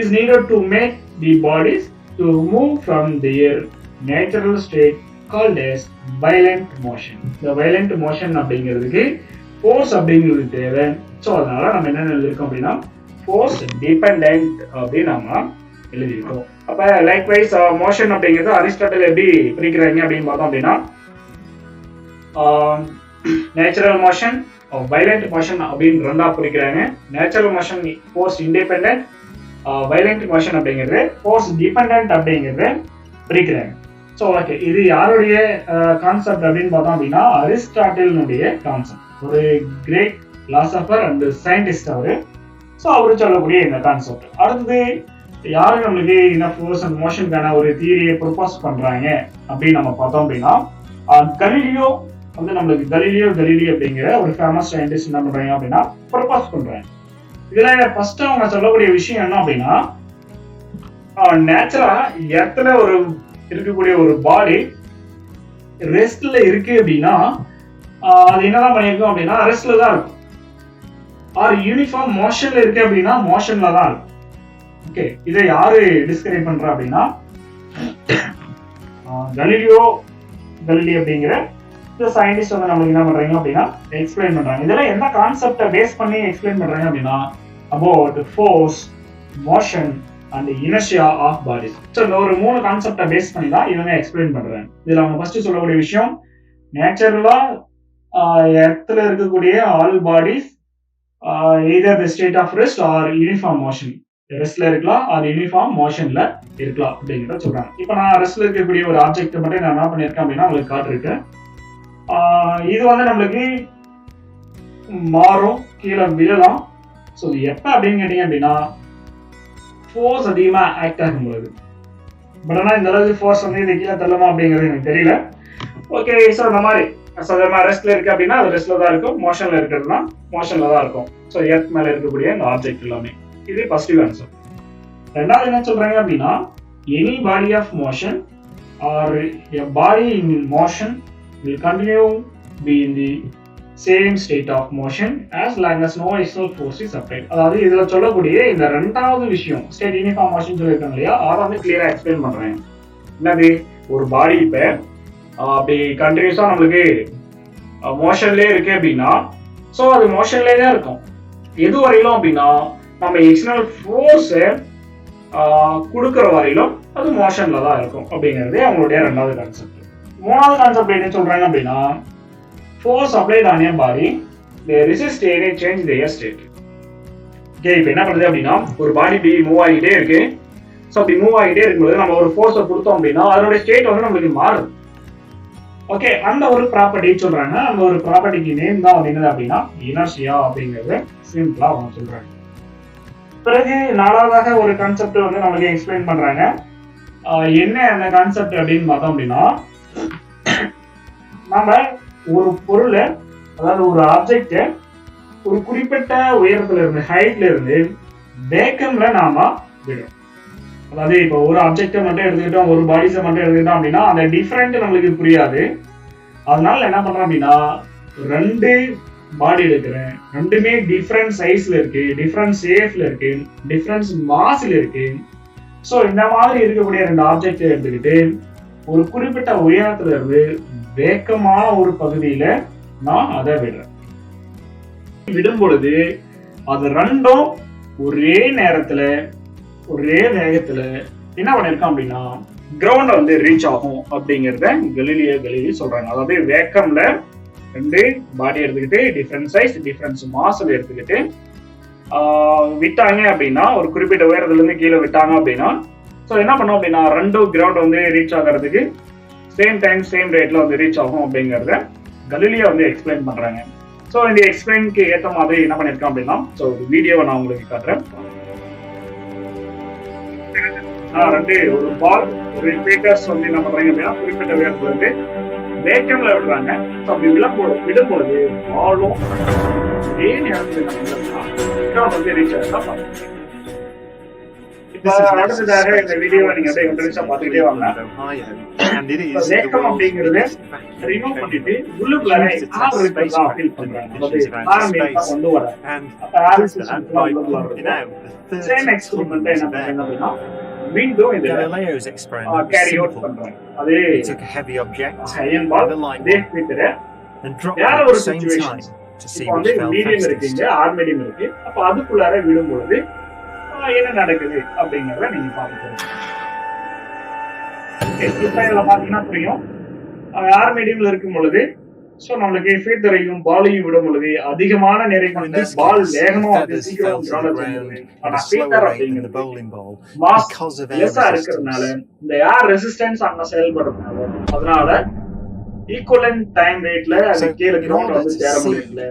is needed to make the bodies to move from their natural state called as violent motion. இந்த violent motion அப்படிங்கிறதுக்கு ஃபோர்ஸ் அப்படிங்கிறது தேவை. ஸோ அதனால நம்ம என்ன எழுதியிருக்கோம் அப்படின்னா ஃபோர்ஸ் டிபெண்டன்ட் அப்படின்னு நம்ம எழுதியிருக்கோம். அப்ப லைக்வைஸ் மோஷன் அப்படிங்கிறது அரிஸ்டாட்டில் எப்படி பிரிக்கிறாங்க அப்படின்னு பார்த்தோம் அப்படின்னா நேச்சுரல் மோஷன், வயலண்ட் மோஷன் அப்படின்னு ரெண்டா பிரிக்கிறாங்க. Natural motion force independent, violent motion அப்படிங்கிறது, ஃபோர்ஸ் டிபெண்டன்ட் அப்படிங்கிறது பிரிக்கிறாங்க. ஸோ ஓகே, இது யாருடைய கான்செப்ட் அப்படின்னு பார்த்தோம் அப்படின்னா அரிஸ்டாட்டிலுடைய கான்செப்ட். ஒரு கிரேட் பிலாசபர் அண்ட் சயின்டிஸ்ட் அவரு. ஸோ அவரு சொல்லக்கூடிய இந்த கான்செப்ட். அடுத்தது யாரு நம்மளுக்கு இந்த ஃபோர்ஸ் அண்ட் மோஷனுக்கான ஒரு தியரியை ப்ரொபோஸ் பண்றாங்க அப்படின்னு நம்ம பார்த்தோம் அப்படின்னா கலீலியோ வந்து நம்மளுக்கு கலீலியோ அப்படிங்கிற ஒரு ஃபேமஸ் சயின்டிஸ்ட் என்ன பண்றாங்க அப்படின்னா ப்ரொபோஸ் பண்றாங்க. இதுல ஃபர்ஸ்ட் அவங்க சொல்லக்கூடிய விஷயம் என்ன அப்படின்னா, நேச்சுரலா எர்த்ல ஒரு இருக்கக்கூடிய ஒரு பாடி ரெஸ்ட்ல இருக்கு அப்படின்னா அது என்னதான் பண்ணிருக்கும் அப்படின்னா ரெஸ்ட்ல தான் இருக்கும். ஆர் யூனிஃபார்ம் மோஷன்ல இருக்கு அப்படின்னா மோஷன்ல தான் இருக்கும். ஓகே, இதை யாரு டிஸ்கிரைப் பண்றா அப்படின்னா கலீலியோ அப்படிங்கிற சயின்டிஸ்ட் வந்து நம்மளுக்கு என்ன பண்றாங்க அப்படின்னா எக்ஸ்பிளைன் பண்றாங்க. இதெல்லாம் என்ன கான்செப்டை பேஸ் பண்ணி எக்ஸ்பிளைன் பண்றாங்க அப்படின்னா about force, motion and inertia of bodies. So இந்த ஒரு 3 கான்செப்டை பேஸ் பண்ணி தான் இவங்க எக்ஸ்பிளைன் பண்றாங்க. இதுல அவங்க ஃபர்ஸ்ட் சொல்லக்கூடிய விஷயம், நேச்சுரலா எர்த்ல இருக்கக்கூடிய all bodies either the state of rest or uniform motion. ரெஸ்ட்ல இருக்கலாம், அது யூனிஃபார்ம் மோஷன்ல இருக்கலாம் அப்படிங்கிறத சொல்றாங்க. இப்போ நான் ரெஸ்ட்ல இருக்கக்கூடிய ஒரு ஆப்ஜெக்ட் மட்டும் நான் என்ன பண்ணிருக்கேன் அப்படின்னா உங்களுக்கு காட்டிருக்கேன். இது வந்து நம்மளுக்கு மாறும், கீழே விழலாம். ஸோ இது எப்ப அப்படின்னு கேட்டீங்க அப்படின்னா ஃபோர்ஸ் அதிகமா ஆக்ட் ஆகும்போது. பட் ஆனால் இந்த அளவுக்கு ஃபோர்ஸ் வந்து இது கீழே தள்ளுமா அப்படிங்கிறது எனக்கு தெரியல. ஓகே, ஸோ இந்த மாதிரி ரெஸ்ட்ல இருக்கு அப்படின்னா அது ரெஸ்ட்ல தான் இருக்கும், மோஷன்ல இருக்கிறதுனா மோஷன்ல தான் இருக்கும். ஸோ எர்த் மேல இருக்கக்கூடிய இந்த ஆப்ஜெக்ட் எல்லாமே. இது பாசிட்டிவ் ஆன்சர். ரெண்டாவது என்ன சொல்றாங்க அப்படின்னா any body of motion or a body in motion will continue be in the same state of motion as long as no external force is applied. அதாவது இதுல சொல்லக்கூடிய இந்த ரெண்டாவது விஷயம் ஸ்டேட் யூனிஃபார்ம் மோஷன் சொல்லியிருக்காங்க இல்லையா, அதை வந்து கிளியரா எக்ஸ்பிளைன் பண்றேன். என்னது, ஒரு பாடி இப்ப அப்படி கண்டினியூஸா நம்மளுக்கு மோஷன்லயே இருக்கு அப்படின்னா ஸோ அது மோஷன்லேயே தான் இருக்கும். எது வரையிலும் அப்படின்னா நம்ம எக்ஸ்டர்னல் ஃபோர்ஸ் கொடுக்குற வரையிலும் அது மோஷன்ல தான் இருக்கும் அப்படிங்கிறது அவங்களுடைய ரெண்டாவது கான்செப்ட். மூணாவது கான்செப்ட் என்ன சொல்றாங்க அப்படின்னா force applied on a body they resist any change their state. Okay, இப்போ என்ன பண்ணுது அப்படின்னா ஒரு பாடி இப்படி மூவ் ஆகிட்டே இருக்கு. ஸோ அப்படி மூவ் ஆகிட்டே இருக்கும்போது நம்ம ஒரு ஃபோர்ஸை கொடுத்தோம் அப்படின்னா அதோட ஸ்டேட் வந்து நம்மளுக்கு மாறுது. ஓகே, அந்த ஒரு ப்ராப்பர்ட்டி சொல்றாங்க. அந்த ஒரு ப்ராப்பர்ட்டிக்கு நேம் தான் என்னது அப்படின்னா இனர்ஷியா அப்படிங்கிறது சிம்பிளா அவங்க சொல்றாங்க. பிறகு நாலாவதாக ஒரு கான்செப்ட் வந்து நம்மளுக்கு எக்ஸ்பிளைன் பண்றாங்க. என்ன அந்த கான்செப்ட் அப்படின்னு பார்த்தோம் அப்படின்னா நம்ம ஒரு பொருளை, அதாவது ஒரு ஆப்ஜெக்ட ஒரு குறிப்பிட்ட உயரத்துல இருந்து ஹைட்ல இருந்து வேக்கம்ல நாம விடும். அதாவது இப்போ ஒரு ஆப்ஜெக்டை மட்டும் எடுத்துக்கிட்டோம், ஒரு பாடிஸை மட்டும் எடுத்துக்கிட்டோம் அப்படின்னா அந்த டிஃபரெண்ட் நம்மளுக்கு புரியாது. அதனால என்ன பண்றோம் அப்படின்னா 2 பாடி எடுக்கிறேன், ரெண்டுமே டிஃப்ரெண்ட் சைஸ்ல இருக்கு, டிஃப்ரெண்ட் ஷேப்ல இருக்கு, டிஃப்ரெண்ட் மாஸ்ல இருக்கு. ஸோ இந்த மாதிரி இருக்கக்கூடிய 2 ஆப்ஜெக்ட் எடுத்துக்கிட்டு ஒரு குறிப்பிட்ட உயரத்துல இருந்து வேக்கமான ஒரு பகுதியில நான் அதை விடுறேன். விடும் பொழுது அது ரெண்டும் ஒரே நேரத்துல ஒரே வேகத்துல என்ன பண்ணிருக்கோம் அப்படின்னா கிரவுண்ட் வந்து ரீச் ஆகும் அப்படிங்கிறத கலீலியோ சொல்றாங்க. அதாவது வேக்கம்ல 2 பாடி எடுத்துக்கிட்டு டிஃப்ரெண்ட் சைஸ் டிஃப்ரெண்ட் மாஸ்ல எடுத்துக்கிட்டு விட்டாங்க அப்படின்னா ஒரு குறிப்பிட்ட உயரத்துல இருந்து கீழே விட்டாங்க அப்படின்னா ஸோ என்ன பண்ணோம் அப்படின்னா 2 கிரவுண்ட் வந்து ரீச் ஆகிறதுக்கு சேம் டைம் சேம் ரேட்ல வந்து ரீச் ஆகும் அப்படிங்கிறத கலீலியோ வந்து எக்ஸ்பிளைன் பண்றாங்க. ஸோ இந்த எக்ஸ்பிளைனுக்கு ஏற்ற மாதிரி என்ன பண்ணிருக்கோம் அப்படின்னா ஸோ ஒரு வீடியோவை நான் உங்களுக்கு காட்டுறேன். 2 ஒரு பால் ஒரு பேக்கர்ஸ் வந்து என்ன பண்றாங்க அப்படின்னா குறிப்பிட்ட உயரத்துல இருந்து வேக்கம்ல விடுறாங்க. ஸோ அப்படி விடும் பொழுது பாலும் ஒரே நேரத்தில் வந்து ரீச் ஆகிறதா. அடுத்ததாக இந்த வீடியோவை நீங்க இன்ட்ரெஸ்டா பாத்துக்கிட்டே வாங்க. வேக்கம் அப்படிங்கிறது ரிமூவ் பண்ணிட்டு உள்ளுக்குள்ளார ஃபீல் பண்றாங்க, கொண்டு வர சேம் எக்ஸ்பெரிமெண்ட் என்ன பண்றாங்க அப்படின்னா மீண்டும் இந்த கேரி அவுட் பண்றாங்க. அதே அயன் பால் அதே ஸ்பீக்கர் வேற ஒரு சிச்சுவேஷன். இப்போ வந்து மீடியம் இருக்கீங்க, ஆர் மீடியம் இருக்கு. அப்ப அதுக்குள்ளார விடும் பொழுது என்ன நடக்குது அப்படிங்கறத நீங்க பாத்துக்கோங்க. இப்ப இதுல பாத்தீங்கன்னா புரியும். ஆர் மீடியம்ல இருக்கும் பொழுது சோ நம்மளுக்கு ஃபீல்டரையும் பாலையும் விடும் பொழுது அதிகமான நிறை கொண்ட பால் வேகமா வந்து சீக்கிரம் கிரவுண்ட்ல செல்லுது. ஆனா ஃபீல்டர் அப்படிங்கிறது மாஸ் லெஸ்ஸா இருக்கிறதுனால இந்த ஏர் ரெசிஸ்டன்ஸ் அங்க செயல்படுறதுனால அதனால ஈக்குவலன்ட் டைம் ரேட்ல அது கீழே கிரவுண்ட் வந்து சேர முடியல.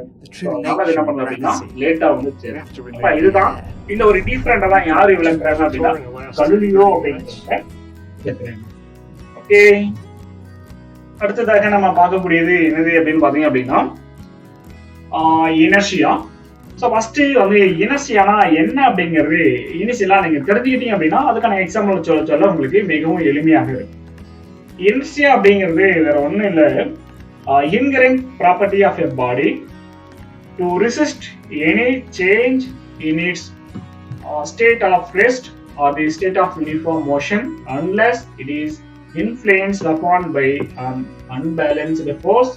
அதனால என்ன பண்ணலாம் அப்படின்னா லேட்டா வந்து சேரும். அப்ப இதுதான் இந்த ஒரு டிஃபரெண்டா தான் யாரு விளக்குறாங்க அப்படின்னா கலிலியோ அப்படிங்கிறத. ஓகே, அடுத்ததாக நம்ம பார்க்கக்கூடியது என்னது அப்படின்னு பாத்தீங்க அப்படின்னா இனர்ஷியா. ஸோ ஃபர்ஸ்ட் வந்து இனர்ஷியானா என்ன அப்படிங்கிறது இனிஷியலா நீங்க தெரிஞ்சுக்கிட்டீங்க அப்படின்னா அதுக்கான எக்ஸாம்பிள் சொல்ல சொல்ல உங்களுக்கு மிகவும் எளிமையாக இருக்கும். இனர்ஷியா அப்படிங்கிறது வேற ஒண்ணும் இல்லை, inherent property of a body to resist any change in its state of rest or the state of uniform motion unless it is influenced upon by an unbalanced force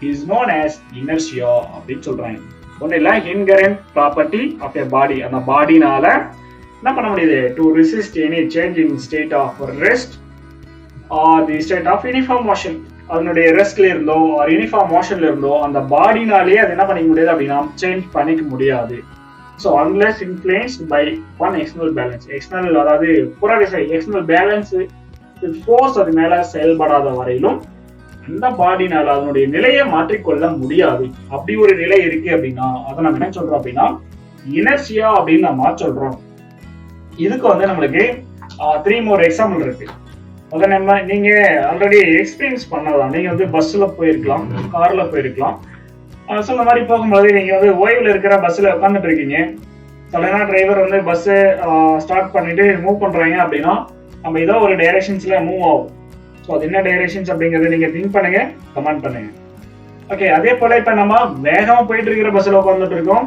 is known as inertia அப்படின்னு சொல்றாங்க. ஒண்ணு இல்ல, inherent property of a body, அந்த பாடினால என்ன பண்ண முடியுது to resist any change in state of rest or the state of uniform motion. அதனுடைய ரெஸ்ட்ல இருந்தோ or uniform motionல இருந்தோ அந்த பாடினாலே அது என்ன பண்ணிக்க முடியாது அப்படின்னா சேஞ்ச் பண்ணிக்க முடியாது. So unless influenced by one external balance, external அதாவது புற விசை external balance ஃபோர்ஸ் அது மேல செயல்படாத வரையிலும் அந்த பாடினால அதனுடைய நிலையை மாற்றிக்கொள்ள முடியாது. அப்படி ஒரு நிலை இருக்கு அப்படின்னா அதை நம்ம என்ன சொல்றோம் அப்படின்னா இனர்ஷியா அப்படின்னு நம்ம சொல்றோம். இதுக்கு வந்து நம்மளுக்கு 3 more எக்ஸாம்பிள் இருக்கு. அதை நம்ம நீங்க ஆல்ரெடி எக்ஸ்பீரியன்ஸ் பண்ணலாம். நீங்க வந்து பஸ்ல போயிருக்கலாம், கார்ல போயிருக்கலாம். ஸோ இந்த மாதிரி போகும்போது நீங்க வந்து ஓய்வுல இருக்கிற பஸ்ல உட்காந்துட்டு இருக்கீங்க. சடனா டிரைவர் வந்து பஸ் ஸ்டார்ட் பண்ணிட்டு மூவ் பண்றாங்க அப்படின்னா நம்ம ஏதோ ஒரு டைரக்ஷன்ஸ்ல மூவ் ஆகும். ஸோ அது என்ன டைரக்ஷன்ஸ் அப்படிங்கறத நீங்க திங்க் பண்ணுங்க, கமெண்ட் பண்ணுங்க. ஓகே, அதே போல இப்ப நம்ம வேகமா போயிட்டு இருக்கிற பஸ்ல உட்காந்துட்டு இருக்கோம்.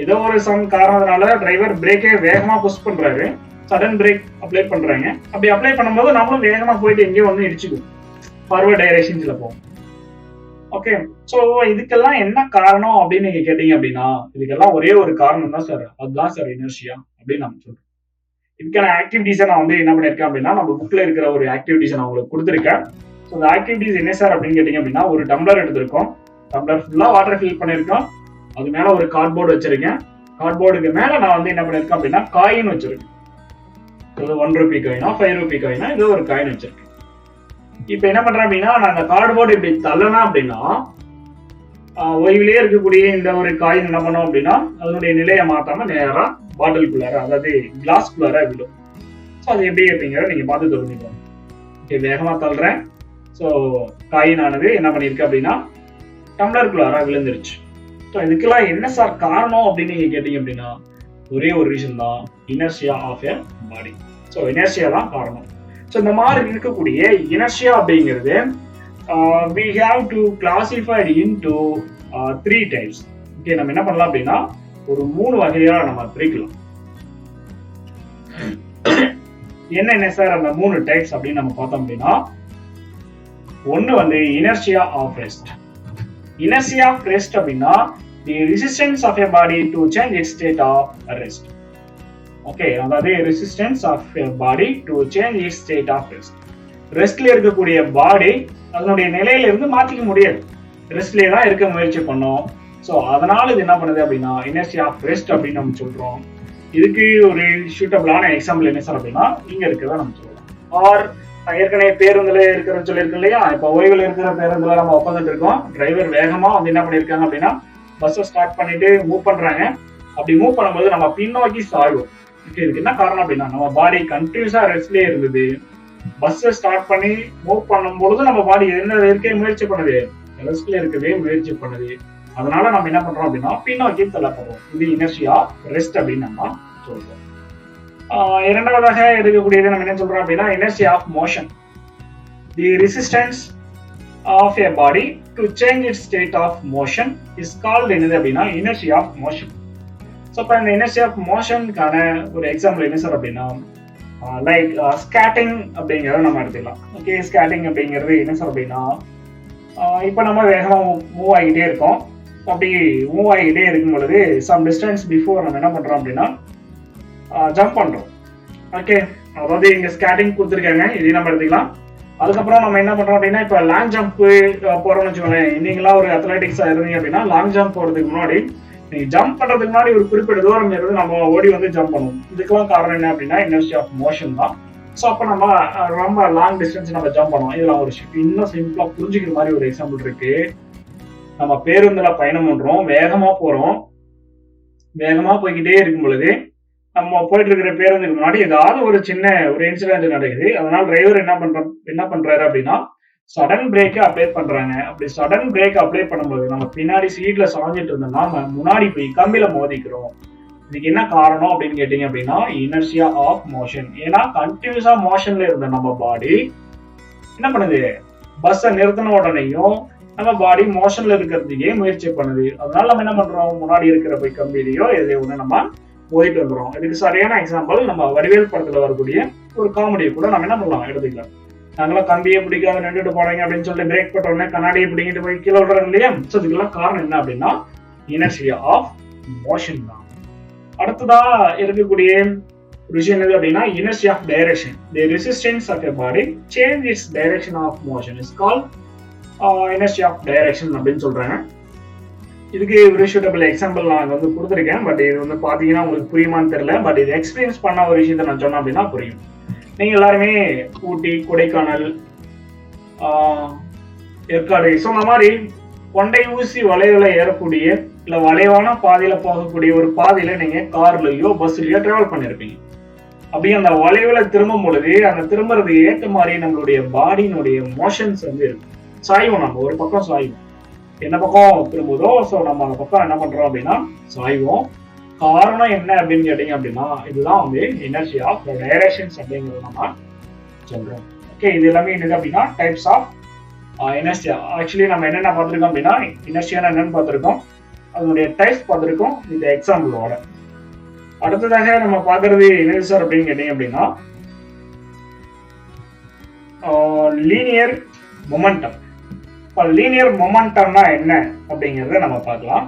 ஏதோ ஒரு சம் காரணத்தினால டிரைவர் பிரேக்கே வேகமா புஷ் பண்றாரு, சடன் பிரேக் அப்ளை பண்றாங்க. அப்படி அப்ளை பண்ணும்போது நம்மளும் வேகமா போயிட்டு எங்கேயோ வந்து இடிச்சுக்கும், ஃபார்வர்ட் டைரக்ஷன்ஸ்ல போகும். ஓகே, ஸோ இதுக்கெல்லாம் என்ன காரணம் அப்படின்னு நீங்க கேட்டீங்க அப்படின்னா இதுக்கெல்லாம் ஒரே ஒரு காரணம் தான் சார், அதுதான் சார் இனர்ஷியா அப்படின்னு நம்ம சொல்றோம். இதுக்கான ஆக்டிவிட்டிஸை நான் வந்து என்ன பண்ணியிருக்கேன் அப்படின்னா நம்ம புக்ல இருக்கிற ஒரு ஆக்டிவிட்டிஸை நான் உங்களுக்கு கொடுத்துருக்கேன். ஸோ அந்த ஆக்டிவிட்டிஸ் என்ன சார் அப்படின்னு கேட்டீங்க அப்படின்னா ஒரு டம்ளர் எடுத்திருக்கோம், டம்ளர் ஃபுல்லா வாட்டர் ஃபில் பண்ணியிருக்கோம், அது மேல ஒரு கார்ட்போர்டு வச்சிருக்கேன், கார்ட்போர்டுக்கு மேல நான் வந்து என்ன பண்ணியிருக்கேன் அப்படின்னா காயின் வச்சிருக்கேன். இது 1 ரூபி காயினா 5 ரூபி காயினா இது ஒரு காயின் வச்சிருக்கேன். இப்ப என்ன பண்றேன் அப்படின்னா நான் அந்த கார்ட்போர்டு இப்படி தள்ளனா அப்படின்னா ஓய்விலேயே இருக்கக்கூடிய இந்த ஒரு காயின் என்ன பண்ணோம் அப்படின்னா அதனுடைய நிலையை மாத்தாம நேரா பாட்டிலுக்குள்ளார அதாவது கிளாஸ்க்குள்ளார விடும். ஸோ அது எப்படி அப்படிங்கிறத நீங்க பார்த்து தெரிஞ்சுக்கணும். ஓகே, வேகமா தள்ளுறேன். ஸோ காயின் ஆனது என்ன பண்ணிருக்கு அப்படின்னா டம்ளருக்குள்ளார விழுந்துருச்சு. ஸோ இதுக்கெல்லாம் என்ன சார் காரணம் அப்படின்னு நீங்க கேட்டீங்க அப்படின்னா ஒரே ஒரு ரீசன் தான், inertia of a body. So inertia தான் காரணம். ஸோ இந்த மாதிரி இருக்கக்கூடிய இனர்ஷியா அப்படிங்கிறது we have to classify into 3 types. Okay, நம்ம என்ன பண்ணலாம் அப்படின்னா ஒரு 3 வகையா நம்ம பிரிக்கலாம். என்ன சார் அந்த 3 டைப்ஸ் அப்படின்னு நம்ம பார்த்தோம் அப்படின்னா ஒன்னு வந்து inertia of rest. Inertia of rest அப்படின்னா the resistance of a body to change its state of rest. Okay, அதாவது resistance of a body to change its state of rest. ரெஸ்ட்ல இருக்கக்கூடிய பாடி அதனுடைய நிலையில இருந்து மாத்திக்க முடியாது, ரெஸ்ட்லயே தான் இருக்க முயற்சி பண்ணோம். ஸோ அதனால இது என்ன பண்ணுது அப்படின்னா இனர்ஷியா ஆஃப் ரெஸ்ட் அப்படின்னு நம்ம சொல்றோம். இதுக்கு ஒரு சூட்டபிளான எக்ஸாம்பிள் என்ன சார் அப்படின்னா இங்க இருக்கிறதா நம்ம சொல்லலாம். ஆர் ஏற்கனவே பேருந்துல இருக்கிறது சொல்லியிருக்கு இல்லையா, இப்போ ஓய்வுல இருக்கிற பேருந்துல நம்ம உட்காந்துட்டு இருக்கோம், டிரைவர் வேகமா வந்து என்ன பண்ணிருக்காங்க அப்படின்னா பஸ்ஸை ஸ்டார்ட் பண்ணிட்டு மூவ் பண்றாங்க. அப்படி மூவ் பண்ணும்போது நம்ம பின்னோக்கி சாய்வோம். இதுக்கு என்ன காரணம் அப்படின்னா நம்ம பாடி கண்டினியூஸா ரெஸ்ட்லயே இருந்தது. பஸ் ஸ்டார்ட் பண்ணி மூவ் பண்ணும் பொழுது நம்ம பாடி என்ன இருக்க முயற்சி பண்ணுது, ரெஸ்ட்ல இருக்கவே முயற்சி பண்ணுது. அதனால நம்ம என்ன பண்றோம் அப்படின்னா பின்னோக்கி தள்ளப்படுறோம். இது இனர்ஷியா ரெஸ்ட் அப்படின்னு நம்ம சொல்றோம். இரண்டாவதாக எடுக்கக்கூடியது நம்ம என்ன சொல்றோம் அப்படின்னா inertia of motion. The resistance of a body to change its state of motion is called என்னது அப்படின்னா இனர்ஷியா ஆஃப் மோஷன். ஸோ இப்போ இந்த இனர்ஷியா ஆஃப் மோஷனுக்கான ஒரு எக்ஸாம்பிள் என்ன சார் அப்படின்னா லைக் ஸ்கேட்டிங் அப்படிங்கிறத நம்ம எடுத்துக்கலாம். ஓகே, ஸ்கேட்டிங் அப்படிங்கிறது என்ன சார் அப்படின்னா இப்போ நம்ம வேகமாக மூவ் ஆகிட்டே இருக்கோம். அப்படி மூவ் ஆகிட்டே இருக்கும் பொழுது சம் டிஸ்டன்ஸ் பிஃபோர் நம்ம என்ன பண்றோம் அப்படின்னா ஜம்ப் பண்றோம். ஓகே, அதாவது இங்க ஸ்கேட்டிங் கொடுத்துருக்காங்க, இதையும் நம்ம எடுத்துக்கலாம். அதுக்கப்புறம் நம்ம என்ன பண்றோம் அப்படின்னா, இப்ப லாங் ஜம்ப் போறோம்னு வச்சுக்கோங்களேன். நீங்களாம் ஒரு அத்லெட்டிக்ஸா இருந்தீங்க அப்படின்னா, லாங் ஜம்ப் போறதுக்கு முன்னாடி நீங்க ஜம்ப் பண்றதுக்கு முன்னாடி ஒரு குறிப்பிட்ட தூரம் இருந்து நம்ம ஓடி வந்து ஜம்ப் பண்ணுவோம். இதுக்கெல்லாம் காரணம் என்ன அப்படின்னா, இனர்ஷி ஆஃப் மோஷன் தான். ஸோ அப்ப நம்ம ரொம்ப லாங் டிஸ்டன்ஸ் நம்ம ஜம்ப் பண்ணுவோம். இதுல ஒரு இன்னும் சிம்பிளா புரிஞ்சுக்கிற மாதிரி ஒரு எக்ஸாம்பிள் இருக்கு. நம்ம பேருந்துல பயணம் பண்றோம், வேகமா போறோம். வேகமா போய்கிட்டே இருக்கும் பொழுது நம்ம போயிட்டு இருக்கிற பேருந்துக்கு முன்னாடி ஏதாவது ஒரு சின்ன ஒரு இன்சிடென்ட் நடக்குது. அதனால டிரைவர் என்ன பண்றாரு அப்படின்னா, சடன் பிரேக் அப்ளை பண்றாங்க. அப்படி சடன் பிரேக் அப்ளை பண்ணும்போது நம்ம பின்னாடி சீட்ல சாஞ்சிட்டு இருந்தோம்னா நம்ம முன்னாடி போய் கம்பியில மோதிக்கிறோம். இதுக்கு என்ன காரணம் அப்படின்னு கேட்டீங்க அப்படின்னா, இனர்ஷியா ஆஃப் மோஷன். ஏன்னா கண்டினியூஸா மோஷன்ல இருந்த நம்ம பாடி என்ன பண்ணுது, பஸ்ஸை நிறுத்தின உடனேயும் நம்ம பாடி மோஷன்ல இருக்கிறதுக்கே முயற்சி பண்ணுது. அதனால நம்ம என்ன பண்றோம், முன்னாடி இருக்கிற போய் கம்பியிலையோ எதையோ ஒண்ணு நம்ம போயிட்டு வந்துடும். இதுக்கு சரியான எக்ஸாம்பிள் நம்ம வடிவேல் படத்துல வரக்கூடிய ஒரு காமெடியை கூட நம்ம என்ன பண்ணலாம் எடுத்துக்கலாம். நாங்களாம் கம்பியை பிடிக்காத நின்றுட்டு போறீங்க அப்படின்னு சொல்லிட்டு பிரேக் போட்ட உடனே கண்ணாடியை பிடிக்கிட்டு போய் கீழே விடுறோம் இல்லையா. ஸோ இதுக்கெல்லாம் காரணம் என்ன அப்படின்னா, இனர்ஷியா ஆஃப் மோஷன் தான். அடுத்ததா இருக்கக்கூடிய ஒரு விஷயம் எது அப்படின்னா, inertia of direction. The resistance of a body change its direction of motion is called inertia of direction அப்படின்னு சொல்றாங்க. இதுக்கு ஒரு சூட்டபிள் எக்ஸாம்பிள் நான் வந்து கொடுத்துருக்கேன். பட் இது வந்து பாத்தீங்கன்னா உங்களுக்கு புரியுமான்னு தெரியல. பட் இது எக்ஸ்பீரியன்ஸ் பண்ண ஒரு விஷயத்த நான் சொன்னேன் அப்படின்னா புரியும். நீங்க எல்லாருமே ஊட்டி, கொடைக்கானல், ஏற்காடு, ஸோ இந்த மாதிரி கொண்டை ஊசி வளைவுல ஏறக்கூடிய இல்ல வளைவான பாதையில போகக்கூடிய ஒரு பாதையில நீங்க கார்லயோ பஸ்லயோ டிராவல் பண்ணிருப்பீங்க. அப்படி அந்த வளைவுல திரும்பும் பொழுது அந்த திரும்புறது ஏற்ற மாதிரி நம்மளுடைய பாடியினுடைய மோஷன்ஸ் வந்து இருக்கும். சாய்வோம், நம்ம ஒரு பக்கம் சாய்வோம். என்ன பக்கம் திரும்புதோ ஸோ நம்ம அந்த பக்கம் என்ன பண்றோம் அப்படின்னா சாய்வோம். காரணம் என்ன அப்படின்னு கேட்டீங்க அப்படின்னா, இதுதான் வந்து இனர்ஷியா ஆஃப் டைரக்ஷன்ஸ் அப்படிங்கிறது நம்ம சொல்றோம். ஓகே, இது எல்லாமே என்னது அப்படின்னா டைப்ஸ் ஆஃப் இனர்ஷியா. ஆக்சுவலி நம்ம என்னென்ன பார்த்துருக்கோம் அப்படின்னா, இனர்ஷியானா என்னன்னு பார்த்துருக்கோம், அதனுடைய டைப்ஸ் பார்த்துருக்கோம் இந்த எக்ஸாம்பிளோட. அடுத்ததாக நம்ம பார்க்கறது என்னது சார் அப்படின்னு கேட்டீங்க அப்படின்னா, லீனியர் மொமெண்டம். லீனியர் மொமெண்டம்னா என்ன அப்படிங்கறத நம்ம பார்க்கலாம்.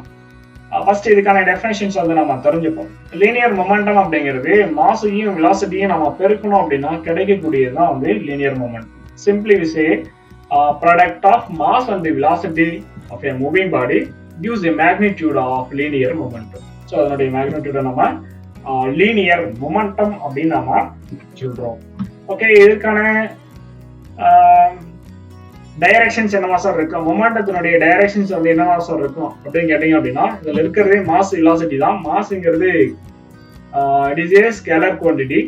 ஃபர்ஸ்ட் இதுக்கான டெஃபினேஷன்ஸ் வந்து நம்ம தெரிஞ்சுப்போம். லீனியர் மொமெண்டம் அப்படிங்கிறது மாஸையும் வெலாசிட்டியும் நம்ம பெருக்கணும் அப்படின்னா கிடைக்கக்கூடியதுதான் வந்து linear momentum. Simply we say product of mass and the velocity of a moving body gives a magnitude of linear momentum. So அதனுடைய மேக்னிடியூட நம்ம லீனியர் மொமெண்டம் அப்படின்னு நம்ம சொல்றோம். ஓகே, இதுக்கான டைரக்ஷன்ஸ் என்னவா சார் இருக்கும், மொமெண்டத்தினுடைய டைரக்ஷன்ஸ் வந்து என்னவா சார் இருக்கும் அப்படின்னு கேட்டீங்க அப்படின்னா, இதுல இருக்கிறதே மாஸ் வெலாசிட்டி தான். மாஸ்ங்கிறது it is a scalar quantity,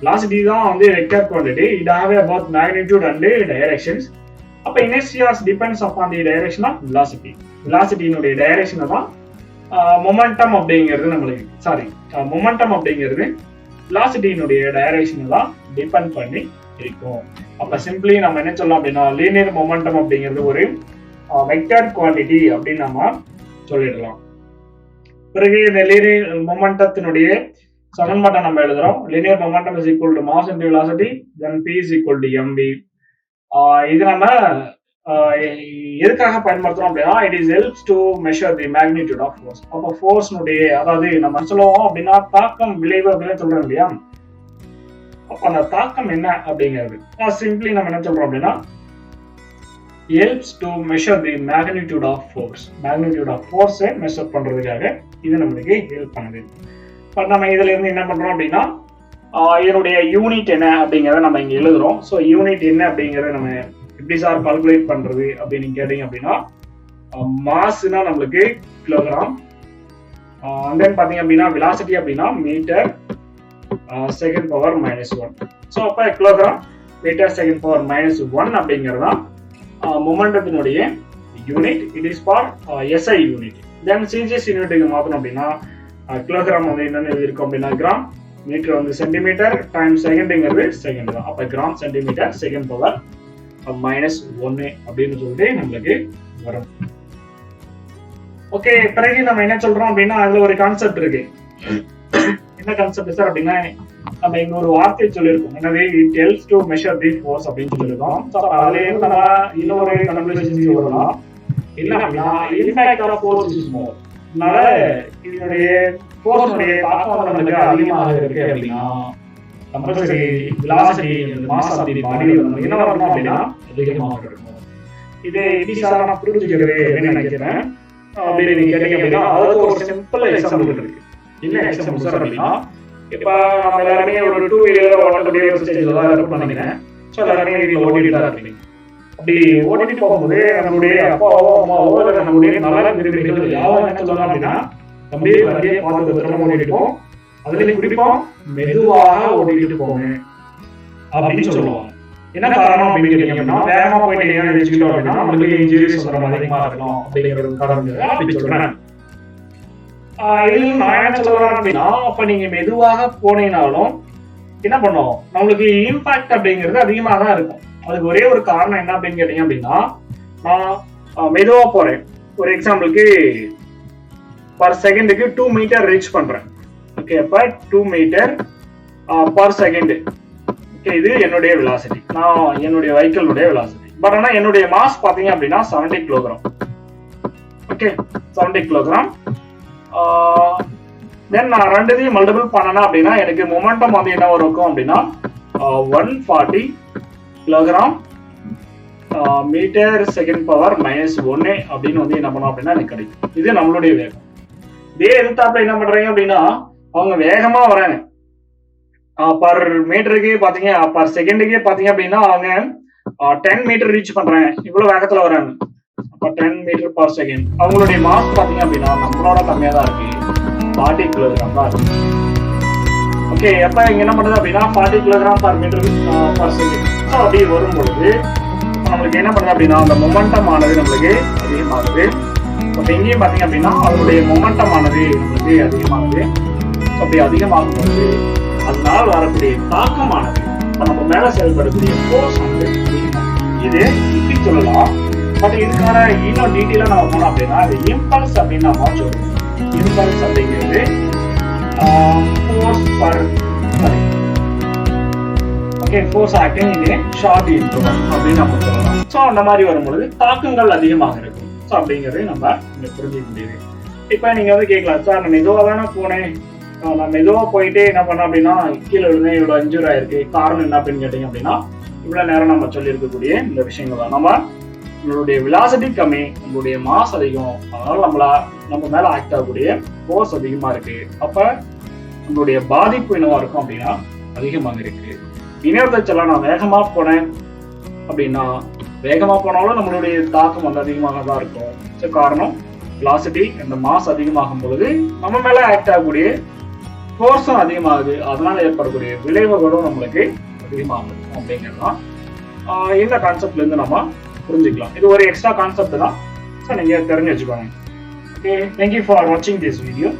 velocity தான் வந்து vector quantity. It have about magnitude and directions. அப்ப inertia's depends upon the direction of velocity. வெலாசிட்டியினுடைய டைரக்ஷனை தான் மொமெண்டம் அப்படிங்கிறது நம்மளுக்கு மொமெண்டம் அப்படிங்கிறது வெலாசிட்டியினுடைய டைரக்ஷனை தான் டிபெண்ட் பண்ணி இருக்கும். அப்ப சிம்பிளி நம்ம என்ன சொல்லலாம் அப்படின்னா, லீனியர் மொமெண்டம் அப்படிங்கிறது ஒரு வெக்டர் குவான்டிட்டி அப்படின்னு நம்ம சொல்லிடலாம். பிறகு இந்த லீனியர் மொமெண்டத்தினுடைய சமன்பாட்டை நம்ம எழுதுறோம். Linear momentum is equal to mass into velocity then p is equal to mv. இது நம்ம எதுக்காக பயன்படுத்துறோம் அப்படின்னா, it is helps to measure the magnitude of force. அப்ப ஃபோர்ஸ்னுடைய, அதாவது நம்ம சொல்லுவோம் அப்படின்னா தாக்கம் விளைவு அப்படின்னு சொல்றோம் இல்லையா. அப்ப அந்த தாக்கம் என்ன அப்படிங்கிறது சிம்பிளி நம்ம என்ன சொல்றோம் அப்படின்னா, helps to measure the magnitude of force. magnitude of force measure பண்றதுக்காக இது நமக்கு ஹெல்ப் பண்ணுது. பட் நம்ம இதுல இருந்து என்ன பண்றோம் அப்படின்னா, இதனுடைய யூனிட் என்ன அப்படிங்கறத நம்ம இங்க எழுதுறோம். ஸோ யூனிட் என்ன அப்படிங்கறத நம்ம எப்படி சார் கால்குலேட் பண்றது அப்படின்னு கேட்டீங்க அப்படின்னா, மாஸ்னா நம்மளுக்கு கிலோகிராம், தென் பாத்தீங்க அப்படின்னா வெலாசிட்டி அப்படின்னா மீட்டர் செகண்ட் பவர் -1. ஸோ அப்ப கிலோகிராம் மீட்டர் செகண்ட் பவர் -1 அப்படிங்கிறதா மொமெண்டத்தினுடைய unit. It is for SI unit. Then CGS யூனிட்டுக்கு மாத்தணும் அப்படின்னா, கிலோகிராம் வந்து என்னன்னு எழுதியிருக்கோம் அப்படின்னா கிராம், மீட்டர் வந்து சென்டிமீட்டர், டைம் செகண்ட்ங்கிறது செகண்ட் தான். அப்ப கிராம் சென்டிமீட்டர் செகண்ட் பவர் -1 அப்படின்னு சொல்லிட்டு நம்மளுக்கு வரும். ஓகே, பிறகு நம்ம என்ன சொல்றோம் அப்படின்னா, அதுல ஒரு கான்செப்ட் இருக்கு. என்ன கான்செப்ட் சார் அப்படின்னா, நம்ம இங்க ஒரு வார்த்தை சொல்லியிருக்கோம். எனவே it helps to measure the force அப்படின்னு சொல்லியிருக்கோம். அதுல நம்ம இன்னொரு கன்வர்சேஷன் வரலாம். என்ன அப்படின்னா, impact of force is more. அதனால இதனுடைய ஃபோர்ஸ்னுடைய தாக்கம் நமக்கு அதிகமாக இருக்கு அப்படின்னா, compulsory velocity mass of the body என்ன பண்ணணும் அப்படின்னா அதிகமாக இருக்கும். இது எப்படி சார் நான் புரிஞ்சுக்கிறது அப்படின்னு நினைக்கிறேன் அப்படின்னு நீங்க கேட்டீங்க அப்படின்னா அதுக்கு ஒரு சிம்பிள் எக்ஸாம்பிள் இருக்கு. என்ன எக்ஸாம்பிள் சார் அப்படின்னா, இப்ப நம்ம எல்லாருமே ஒரு 2 வீலர் ஓட்டக்கூடிய ஒரு ஸ்டேஜ்ல தான் இருப்போம் நினைக்கிறேன். ஸோ எல்லாருமே வீட்டில் ஓட்டிட்டு தான் இருப்பீங்க. அப்படி ஓட்டிட்டு போகும்போது நம்மளுடைய அப்பாவோ அம்மாவோ இல்லை நம்மளுடைய நல்ல விரும்பிகள் யாரும் என்ன சொல்லலாம் அப்படின்னா, தம்பியே வண்டியை பார்த்து பத்திரமா ஓட்டிட்டு போம், அதுலேயும் குறிப்பா மெதுவாக ஓட்டிட்டு போங்க அப்படின்னு சொல்லுவாங்க. என்ன காரணம் அப்படின்னு கேட்டீங்கன்னா, வேகமா போயிட்டு நினைச்சுக்கிட்டோம் அப்படின்னா நம்மளுக்கு இன்ஜுரிஸ் வர அதிகமா இருக்கணும் அப்படிங்கிற ஒரு காரணம் அப்படி சொல்றேன். இதுல நான் என்ன சொல்றேன் அப்படின்னா, அப்ப நீங்க மெதுவாக போனீங்கனாலும் என்ன பண்ணும், நம்மளுக்கு இம்பாக்ட் அப்படிங்கிறது அதிகமாக தான் இருக்கும். அதுக்கு ஒரே ஒரு காரணம் என்ன அப்படின்னு கேட்டீங்க அப்படின்னா, நான் மெதுவா போறேன். ஒரு எக்ஸாம்பிளுக்கு பர் செகண்டுக்கு 2 மீட்டர் ரீச் பண்றேன். ஓகே, அப்ப 2 மீட்டர் பர் செகண்ட். ஓகே, இது என்னுடைய வெலாசிட்டி, நான் என்னுடைய வெஹிக்கிளுடைய வெலாசிட்டி. பட் ஆனா என்னுடைய மாஸ் பாத்தீங்க அப்படின்னா 70 கிலோகிராம். Okay, 70 kilogram. தென் நான் ரெண்டுத்தையும் மல்டிபிள் பண்ணனா அப்படின்னா எனக்கு மொமெண்டம் வந்து என்ன இருக்கும் அப்படின்னா 140 கிலோகிராம் மீட்டர் செகண்ட் பவர் -1 அப்படின்னு வந்து என்ன பண்ணோம் அப்படின்னா எனக்கு கிடைக்கும். இது நம்மளுடைய வேகம். இதே எதிர்த்தாப்புல என்ன பண்றீங்க அப்படின்னா, அவங்க வேகமா வராங்க. பர் மீட்டருக்கு பாத்தீங்க, பர் செகண்டுக்கே பாத்தீங்க அப்படின்னா அவங்க 10 மீட்டர் ரீச் பண்றாங்க, இவ்வளவு வேகத்துல வராங்க. அப்ப 10 மீட்டர் பர் செகண்ட். அவங்களுடைய மாஸ் பாத்தீங்க அப்படின்னா நம்மளோட கம்மியா தான் இருக்கு, 40 கிலோகிராம் தான் இருக்கு. ஓகே, எப்ப இங்க என்ன பண்ணுது அப்படின்னா 40 kilogram per metre per second. So அப்படி வரும்பொழுது நம்மளுக்கு என்ன பண்ணுது அப்படின்னா அந்த மொமெண்டம் ஆனது நம்மளுக்கு அதிகமாகுது. அப்ப இங்கேயும் பாத்தீங்க அப்படின்னா அதனுடைய மொமெண்டம் ஆனது நம்மளுக்கு அதிகமாகுது. அப்படி அதிகமாகும் போது அதனால வரக்கூடிய தாக்கமானது நம்ம மேல செயல்படக்கூடிய ஃபோர்ஸ் வந்து இது இப்படி சொல்லலாம். பட் இதுக்கான இன்னும் டீட்டெயிலா நம்ம போனோம் அப்படின்னா அது இம்பல்ஸ் அப்படின்னு நம்ம சொல்றோம். இம்பல்ஸ் அப்படிங்கிறது force per force acting in short interval அப்படின்னு நம்ம சொல்லலாம். ஸோ அந்த மாதிரி வரும்பொழுது தாக்கங்கள் அதிகமாக இருக்கும். ஸோ அப்படிங்கிறது நம்ம இங்க புரிஞ்சுக்க முடியுது. இப்ப நீங்க வந்து கேட்கலாம், சார் நான் மெதுவாக தானே போனேன், நான் மெதுவா போயிட்டு என்ன பண்ணேன் அப்படின்னா கீழே விழுந்தேன், இவ்வளவு இன்ஜூர் ஆயிருக்கு, காரணம் என்ன அப்படின்னு கேட்டீங்க அப்படின்னா இவ்வளவு நேரம் நம்ம சொல்லி இருக்கக்கூடிய இந்த விஷயங்கள் தான். நம்மளுடைய வெலாசிட்டி கம்மி, நம்மளுடைய மாஸ் அதிகம், அதனால நம்ம மேல ஆக்ட் ஆகக்கூடிய ஃபோர்ஸ் அதிகமா இருக்கு. அப்ப நம்மளுடைய பாதிப்பு என்னவா இருக்கும் அப்படின்னா அதிகமாக இருக்கு. இணையத்தச்செல்லாம் நான் வேகமா போனேன் அப்படின்னா வேகமா போனாலும் நம்மளுடைய தாக்கம் வந்து அதிகமாக தான் இருக்கும். ஸோ காரணம் வெலாசிட்டி அந்த மாஸ் அதிகமாகும் பொழுது நம்ம மேல ஆக்ட் ஆகக்கூடிய ஃபோர்ஸும் அதிகமாகுது, அதனால ஏற்படக்கூடிய விளைவுகளும் நம்மளுக்கு அதிகமாகுது அப்படிங்கிறதுதான் இந்த கான்செப்ட்ல இருந்து நம்ம புரிஞ்சுக்கலாம். இது ஒரு எக்ஸ்ட்ரா கான்செப்ட் தான். ஸோ நீங்க தெரிஞ்சு வச்சுக்கோங்க. ஓகே, தேங்க்யூ ஃபார் வாட்சிங் திஸ் வீடியோ.